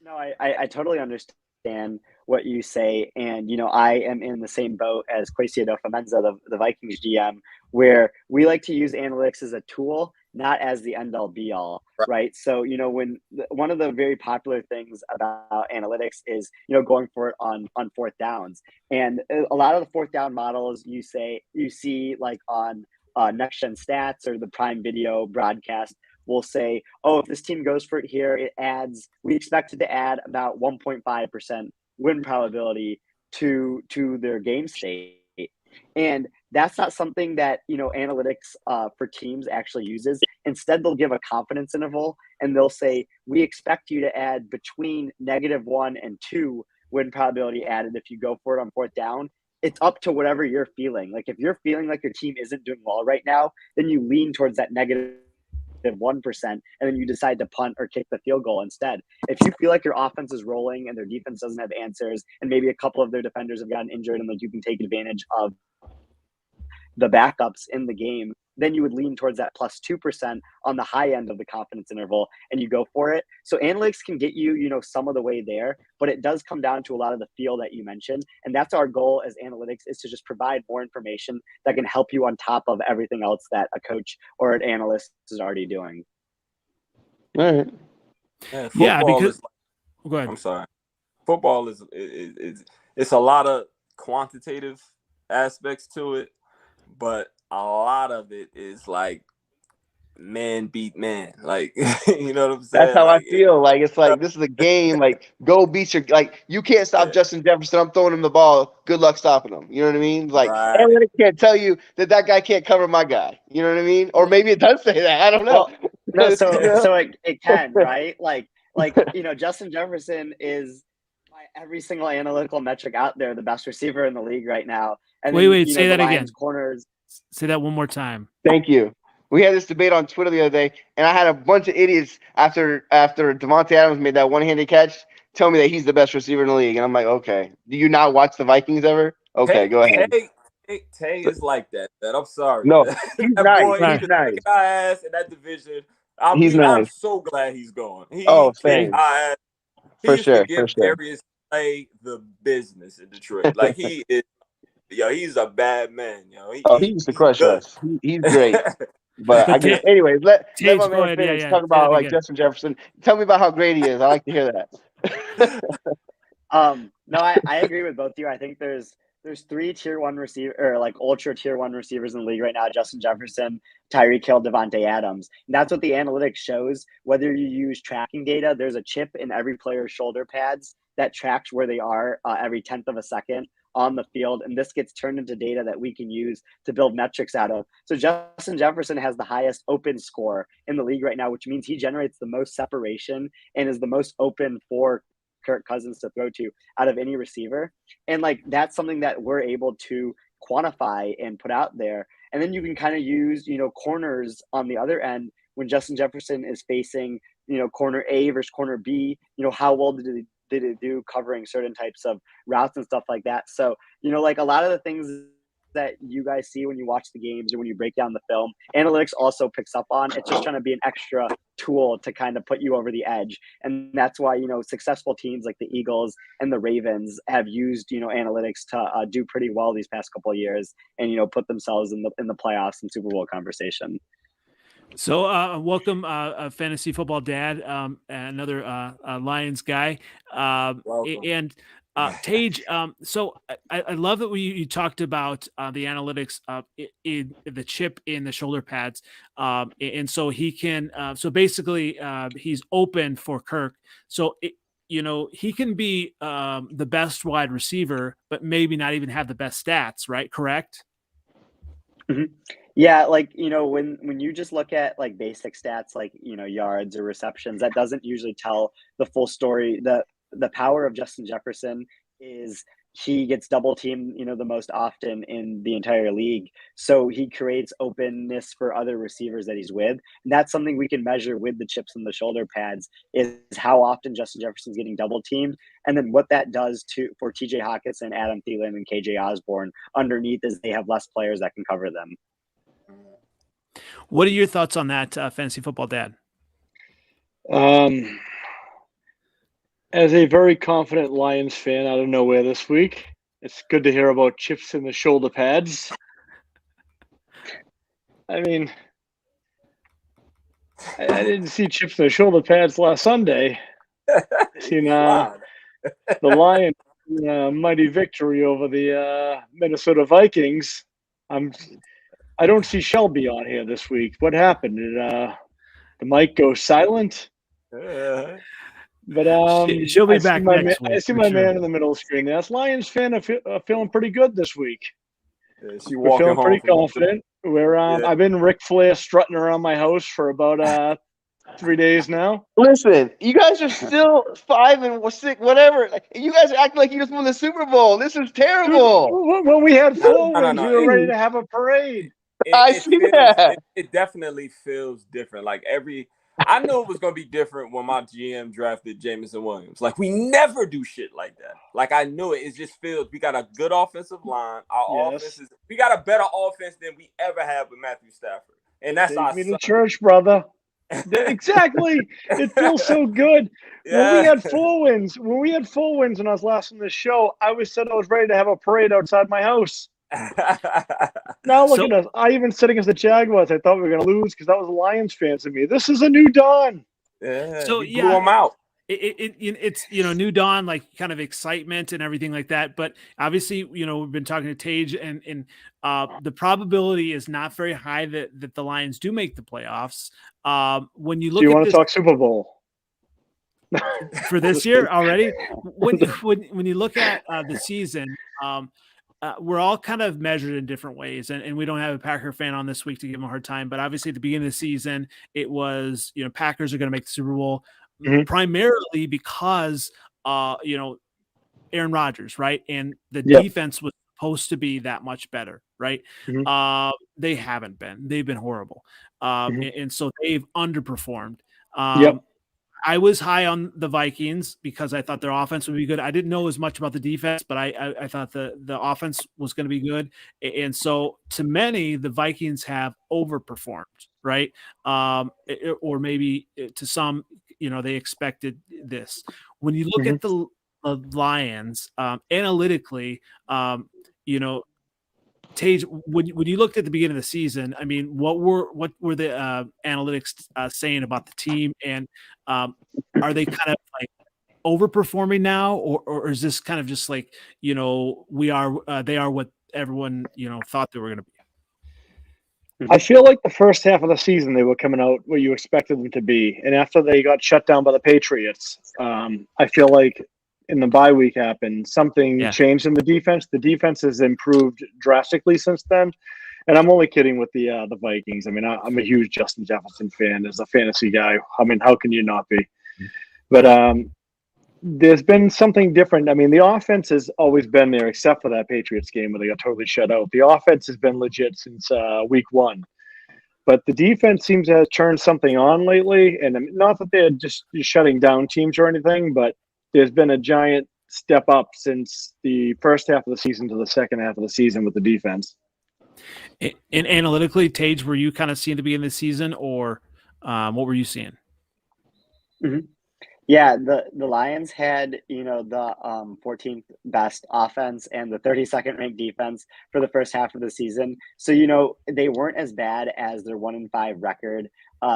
no, I totally understand what you say. And, I am in the same boat as Kwesi Adofo-Mensah, the Vikings GM, where we like to use analytics as a tool, not as the end all be all, right? So, one of the very popular things about analytics is, going for it on fourth downs. And a lot of the fourth down models you see like on Next Gen Stats or the Prime Video broadcast will say, oh, if this team goes for it here, we expect it to add about 1.5% win probability to their game state. And that's not something that, analytics for teams actually uses. Instead, they'll give a confidence interval and they'll say, we expect you to add between -1 and 2 win probability added if you go for it on fourth down. It's up to whatever you're feeling. Like if you're feeling like your team isn't doing well right now, then you lean towards that -1%, and then you decide to punt or kick the field goal instead. If you feel like your offense is rolling and their defense doesn't have answers, and maybe a couple of their defenders have gotten injured and like you can take advantage of the backups in the game, then you would lean towards that +2% on the high end of the confidence interval and you go for it. So analytics can get you, some of the way there, but it does come down to a lot of the feel that you mentioned. And that's our goal as analytics, is to just provide more information that can help you on top of everything else that a coach or an analyst is already doing. All right. Yeah, because go ahead. I'm sorry. Football is it's a lot of quantitative aspects to it, but a lot of it is like man beat man. Like, you know what I'm saying? That's how like, I feel. Like it's like this is a game. Like go beat your you can't stop Justin Jefferson. I'm throwing him the ball. Good luck stopping him. You know what I mean? Like analytics can't tell you that guy can't cover my guy. You know what I mean? Or maybe it does say that. I don't know. Well, no, so it can, right? Like Justin Jefferson is by every single analytical metric out there the best receiver in the league right now. And wait, say that again. Corners. Say that one more time. Thank you. We had this debate on Twitter the other day, and I had a bunch of idiots after Devontae Adams made that one-handed catch tell me that he's the best receiver in the league, and I'm like, okay. Do you not watch the Vikings ever? Okay, go ahead. Tay is like that. I'm sorry. No, he's nice. Boy, he's nice. Our ass in that division. He's nice. I'm so glad he's gone. Same. For sure. Darius Slay the business in Detroit. Like he is. He's a bad man. He used to crush us. He's great. But anyways, let my man finish. Talk about like Justin Jefferson. Tell me about how great he is. I like to hear that. No, I agree with both of you. I think there's 3 tier 1 receiver or like ultra tier 1 receivers in the league right now: Justin Jefferson, Tyreek Hill, Devontae Adams. And that's what the analytics shows. Whether you use tracking data, there's a chip in every player's shoulder pads that tracks where they are every 10th of a second on the field, and this gets turned into data that we can use to build metrics out of. So Justin Jefferson has the highest open score in the league right now, which means he generates the most separation and is the most open for Kirk Cousins to throw to out of any receiver. And like that's something that we're able to quantify and put out there. And then you can kind of use, corners on the other end when Justin Jefferson is facing, corner A versus corner B, how well did it do covering certain types of routes and stuff like that. So, like a lot of the things that you guys see when you watch the games or when you break down the film, analytics also picks up on. It's just trying to be an extra tool to kind of put you over the edge. And that's why, successful teams like the Eagles and the Ravens have used, analytics to do pretty well these past couple of years and, put themselves in the playoffs and Super Bowl conversation. So welcome, fantasy football dad, another Lions guy, and Tage. So I love that you talked about the analytics in the chip in the shoulder pads, and so he can. So basically, he's open for Kirk. So he can be the best wide receiver, but maybe not even have the best stats. Right? Correct. Mm-hmm. Yeah, like, when you just look at like basic stats like, yards or receptions, that doesn't usually tell the full story. The power of Justin Jefferson is he gets double teamed, the most often in the entire league. So he creates openness for other receivers that he's with. And that's something we can measure with the chips and the shoulder pads, is how often Justin Jefferson's getting double teamed. And then what that does for TJ Hawkinson, Adam Thielen, and KJ Osborne underneath, is they have less players that can cover them. What are your thoughts on that, Fantasy Football Dad? As a very confident Lions fan out of nowhere this week, it's good to hear about chips in the shoulder pads. I mean, I didn't see chips in the shoulder pads last Sunday. Seen the Lions mighty victory over the Minnesota Vikings. I don't see Shelby on here this week. What happened? Did the mic go silent? But she'll be back next week. I see my man in the middle screen. That's Lions fan. I'm feeling pretty good this week. Yeah, we're feeling pretty confident. I've been Ric Flair strutting around my house for about 3 days now. Listen, you guys are still 5 and 6, whatever. You guys act like you just won the Super Bowl. This is terrible. When we had 4 wins, we were ready to have a parade. I see that. It definitely feels different. Like I knew it was going to be different when my GM drafted Jameson Williams. Like, we never do shit like that. Like, I knew it. It just feels we got a good offensive line. We got a better offense than we ever had with Matthew Stafford. And that's our son. Church, brother. Exactly. It feels so good. Yeah. When we had 4 wins, when I was last on this show, I was ready to have a parade outside my house. Now look at us. I even said against the Jaguars, I thought we were going to lose because that was Lions fans to me. This is a new dawn. Yeah, so blew them out. It's new dawn, like kind of excitement and everything like that. But obviously, we've been talking to Tage, and the probability is not very high that the Lions do make the playoffs. When you look, do you want to talk Super Bowl for this year already? When you look at the season. We're all kind of measured in different ways, and we don't have a Packer fan on this week to give him a hard time. But obviously, at the beginning of the season, it was Packers are going to make the Super Bowl primarily because Aaron Rodgers, right? And the defense was supposed to be that much better, right? They haven't been. They've been horrible, and so they've underperformed. I was high on the Vikings because I thought their offense would be good. I didn't know as much about the defense, but I thought the offense was going to be good. And so to many, the Vikings have overperformed, right? Or maybe to some, they expected this. When you look at the Lions analytically, Tage, when you looked at the beginning of the season, I mean, what were the analytics saying about the team, and are they kind of like overperforming now, or is this kind of just like they are what everyone thought they were going to be? I feel like the first half of the season they were coming out where you expected them to be, and after they got shut down by the Patriots, I feel like in the bye week happened, something changed in the defense. The defense has improved drastically since then. And I'm only kidding with the Vikings. I mean, I'm a huge Justin Jefferson fan as a fantasy guy. I mean, how can you not be? But there's been something different. I mean, the offense has always been there except for that Patriots game where they got totally shut out. The offense has been legit since week 1. But the defense seems to have turned something on lately. And not that they're just shutting down teams or anything, but there's been a giant step up since the first half of the season to the second half of the season with the defense. And analytically, Tage, were you kind of seeing the beginning of the season, or what were you seeing? Yeah, the Lions had, the 14th best offense and the 32nd ranked defense for the first half of the season. So, they weren't as bad as their 1-5 record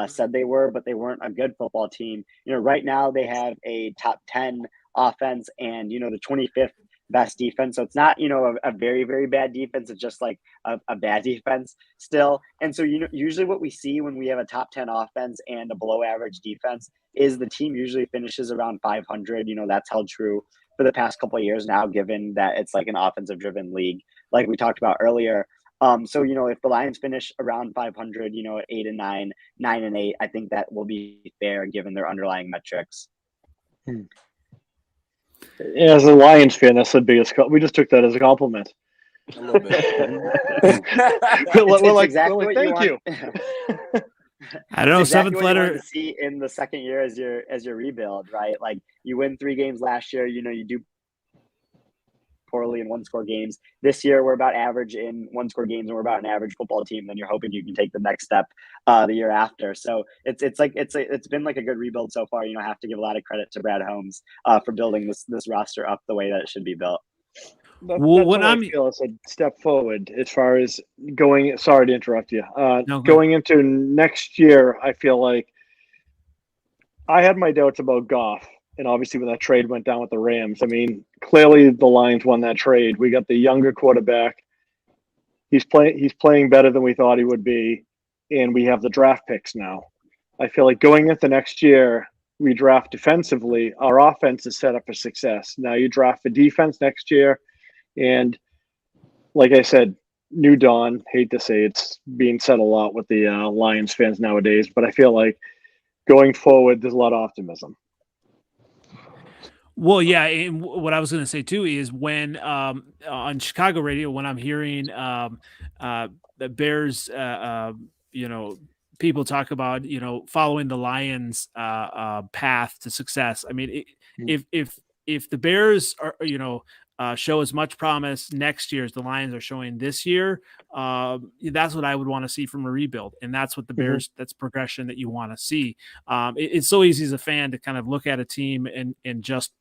said they were, but they weren't a good football team. Right now they have a top 10 offense and, the 25th best defense. So it's not, a very, very bad defense. It's just like a bad defense still. And so, usually what we see when we have a top 10 offense and a below average defense is the team usually finishes around 500. That's held true for the past couple of years now, given that it's like an offensive driven league, like we talked about earlier. So, if the Lions finish around 500, at 8-9, 9-8, I think that will be fair given their underlying metrics. As a Lions fan, that's the biggest. We just took that as a compliment. A little bit. we're like, exactly what thank you. I don't know. It's exactly Seventh what you letter. want to see in the second year as your rebuild, right? Like you win 3 games last year, you do poorly in 1-score games. This year we're about average in 1-score games, and we're about an average football team. Then you're hoping you can take the next step the year after. So it's been like a good rebuild so far. I have to give a lot of credit to Brad Holmes for building this roster up the way that it should be built. What I feel it's a step forward as far as going. Sorry to interrupt you. Going into next year, I feel like I had my doubts about Goff, and obviously when that trade went down with the Rams, I mean, clearly the Lions won that trade. We got the younger quarterback. He's playing better than we thought he would be, and we have the draft picks now. I feel like going into next year, we draft defensively. Our offense is set up for success. Now you draft for defense next year. And like I said, new dawn, hate to say it's being said a lot with the Lions fans nowadays, but I feel like going forward, there's a lot of optimism. Well, yeah, and what I was going to say too is when on Chicago radio, when I'm hearing the Bears, people talk about following the Lions' path to success. I mean, if the Bears are show as much promise next year as the Lions are showing this year, that's what I would want to see from a rebuild. And that's what the Bears, that's progression that you want to see. It's so easy as a fan to kind of look at a team and just,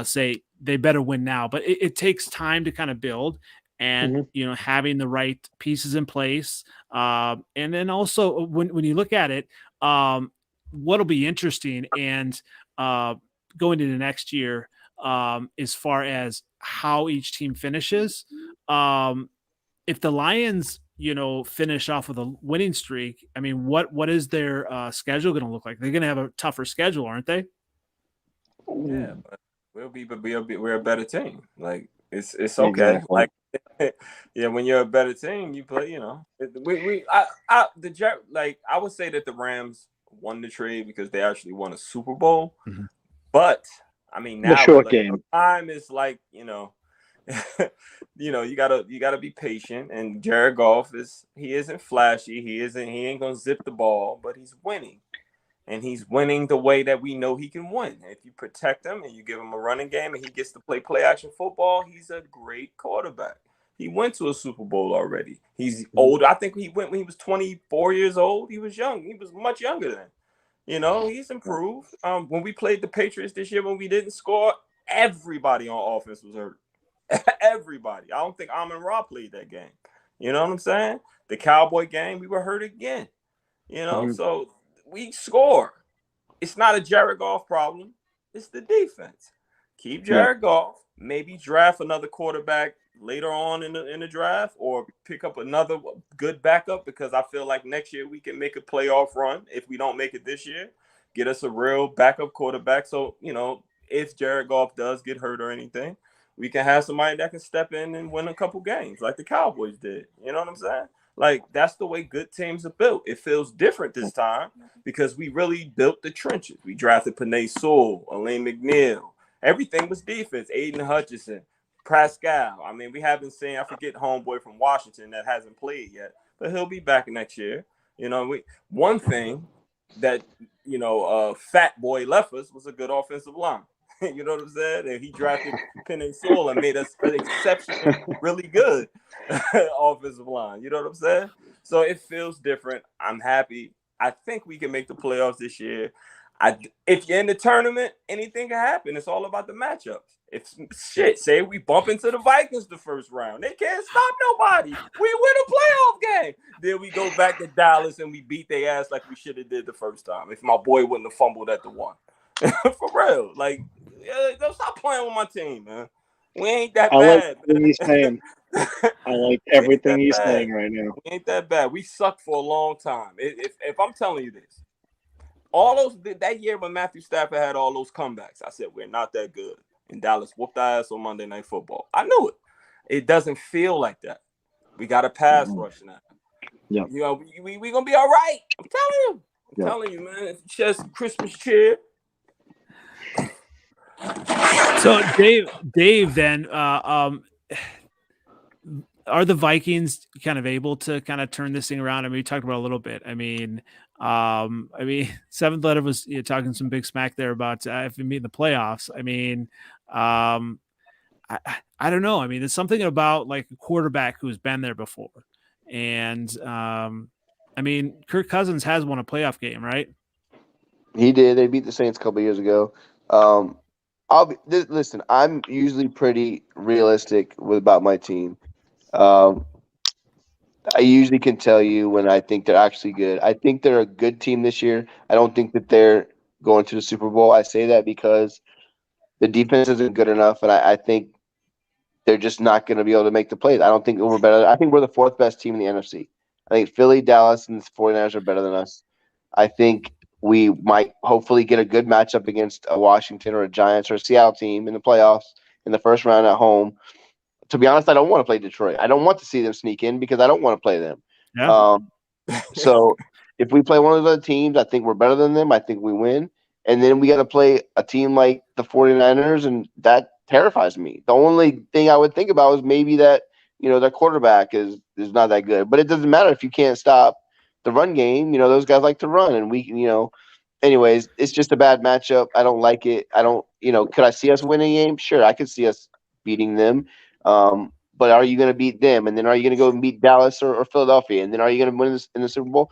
say they better win now, but it takes time to kind of build and, having the right pieces in place. And then also when you look at it, what'll be interesting and going into next year, as far as how each team finishes. If the Lions, finish off with a winning streak, I mean, what is their schedule going to look like? They're going to have a tougher schedule, aren't they? Yeah, but we're a better team. Like it's okay. Exactly. Like yeah, when you're a better team, you play. I would say that the Rams won the trade because they actually won a Super Bowl, but. I mean, now the short game time is like, you gotta be patient. And Jared Goff isn't flashy. He ain't gonna zip the ball, but he's winning. And he's winning the way that we know he can win. If you protect him and you give him a running game and he gets to play action football, he's a great quarterback. He went to a Super Bowl already. He's old. I think he went when he was 24 years old. He was young. He was much younger then. He's improved. When we played the Patriots this year, when we didn't score, everybody on offense was hurt. Everybody. I don't think Amon-Ra played that game. You know what I'm saying? The Cowboy game, we were hurt again. So we score. It's not a Jared Goff problem. It's the defense. Keep Jared Goff. Maybe draft another quarterback later on in the draft, or pick up another good backup, because I feel like next year we can make a playoff run. If we don't make it this year, get us a real backup quarterback. So, if Jared Goff does get hurt or anything, we can have somebody that can step in and win a couple games like the Cowboys did. You know what I'm saying? Like, that's the way good teams are built. It feels different this time because we really built the trenches. We drafted Penei Sewell, Elaine McNeil. Everything was defense. Aiden Hutchinson, Pascal. I mean, we haven't seen, I forget homeboy from Washington that hasn't played yet, but he'll be back next year. One thing that, Fat Boy left us was a good offensive line. You know what I'm saying? And he drafted Penei Sewell and made us an exceptionally really good offensive line. You know what I'm saying? So it feels different. I'm happy. I think we can make the playoffs this year. If you're in the tournament, anything can happen. It's all about the matchups. Say we bump into the Vikings the first round. They can't stop nobody. We win a playoff game. Then we go back to Dallas and we beat their ass like we should have did the first time. If my boy wouldn't have fumbled at the one. For real. Like, don't stop playing with my team, man. We ain't that bad. Like he's saying. I like everything he's saying right now. We ain't that bad. We sucked for a long time. If I'm telling you this, all that year when Matthew Stafford had all those comebacks, I said we're not that good. And Dallas whooped our ass on Monday Night Football. I knew it. It doesn't feel like that. We got a pass rush now. Yeah. We gonna be all right. I'm telling you. I'm telling you, man. It's just Christmas cheer. So Dave, then, are the Vikings kind of able to kind of turn this thing around? I mean, we talked about it a little bit. I mean, Seventh Letter was talking some big smack there about if we meet in the playoffs. I mean, I don't know. I mean, there's something about like a quarterback who's been there before, and I mean, Kirk Cousins has won a playoff game, right? He did. They beat the Saints a couple years ago. Listen. I'm usually pretty realistic about my team. I usually can tell you when I think they're actually good. I think they're a good team this year. I don't think that they're going to the Super Bowl. I say that because the defense isn't good enough, and I think they're just not going to be able to make the plays. I don't think we're better. I think we're the fourth best team in the NFC. I think Philly, Dallas, and the 49ers are better than us. I think we might hopefully get a good matchup against a Washington or a Giants or a Seattle team in the playoffs in the first round at home. To be honest, I don't want to play Detroit. I don't want to see them sneak in because I don't want to play them. Yeah. So if we play one of those other teams, I think we're better than them. I think we win. And then we got to play a team like the 49ers, and that terrifies me. The only thing I would think about is maybe that, their quarterback is not that good. But it doesn't matter if you can't stop the run game. Those guys like to run, and we, anyways, it's just a bad matchup. I don't like it. I don't, could I see us winning a game? Sure, I could see us beating them. But are you going to beat them? And then are you going to go and beat Dallas or Philadelphia? And then are you going to win in the Super Bowl?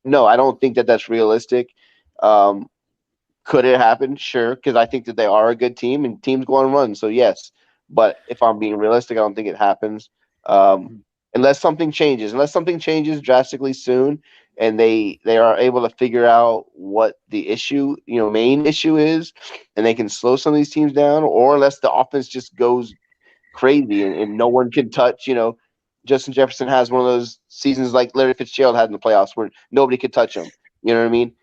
No, I don't think that that's realistic. Could it happen? Sure, because I think that they are a good team and teams go on run. So, yes. But if I'm being realistic, I don't think it happens unless something changes drastically soon and they are able to figure out what the issue, main issue is, and they can slow some of these teams down, or unless the offense just goes crazy and no one can touch. Justin Jefferson has one of those seasons like Larry Fitzgerald had in the playoffs where nobody could touch him. You know what I mean?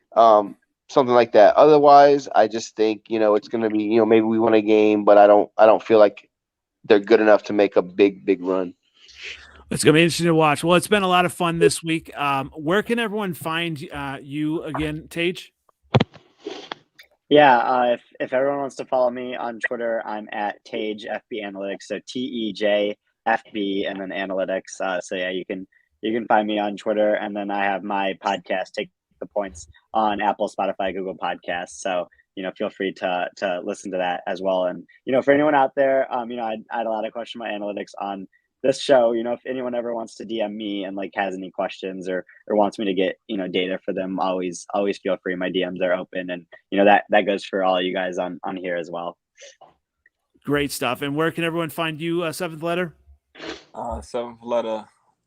Something like that. Otherwise, I just think it's going to be maybe we win a game, but I don't feel like they're good enough to make a big run. It's going to be interesting to watch. Well, it's been a lot of fun this week. Where can everyone find you again, Tage? Yeah, if everyone wants to follow me on Twitter, I'm at Tage FB Analytics, so TEJ FB and then Analytics. So yeah, you can find me on Twitter, and then I have my podcast, Take the Points, on Apple, Spotify, Google Podcasts. So feel free to listen to that as well. And for anyone out there, I had a lot of questions about analytics on this show. If anyone ever wants to DM me and like has any questions or wants me to get data for them, always feel free. My DMs are open, and that goes for all you guys on here as well. Great stuff. And where can everyone find you, Seventh Letter? Seventh Letter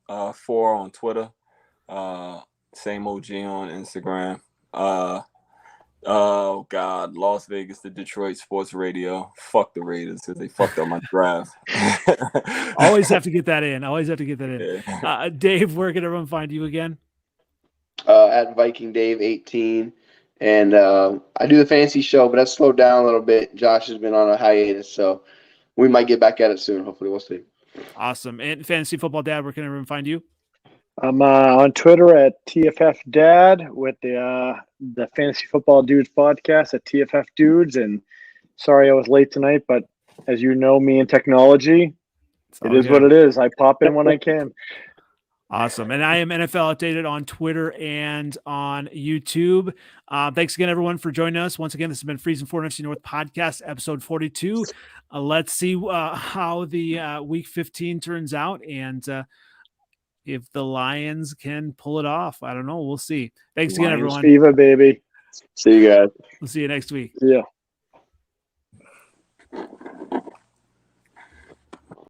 4 on Twitter. Same OG on Instagram. Oh God, Las Vegas to Detroit Sports Radio. Fuck the Raiders because they fucked up my draft. Always have to get that in. Yeah. Dave, where can everyone find you again? At Viking Dave 18, and I do the fantasy show, but that's slowed down a little bit. Josh has been on a hiatus, so we might get back at it soon. Hopefully, we'll see. Awesome. And Fantasy Football Dad, where can everyone find you? I'm on Twitter at TFF Dad with the Fantasy Football Dudes podcast at TFF Dudes. And sorry I was late tonight, but as you know, me and technology, it is what it is. I pop in when I can. Awesome. And I am NFL Updated on Twitter and on YouTube. Thanks again, everyone, for joining us. Once again, this has been Freezin for NFC North Podcast, episode 42. Let's see how the Week 15 turns out and if the Lions can pull it off. I don't know. We'll see. Thanks again, everyone. Fever, baby. See you guys. We'll see you next week. Yeah.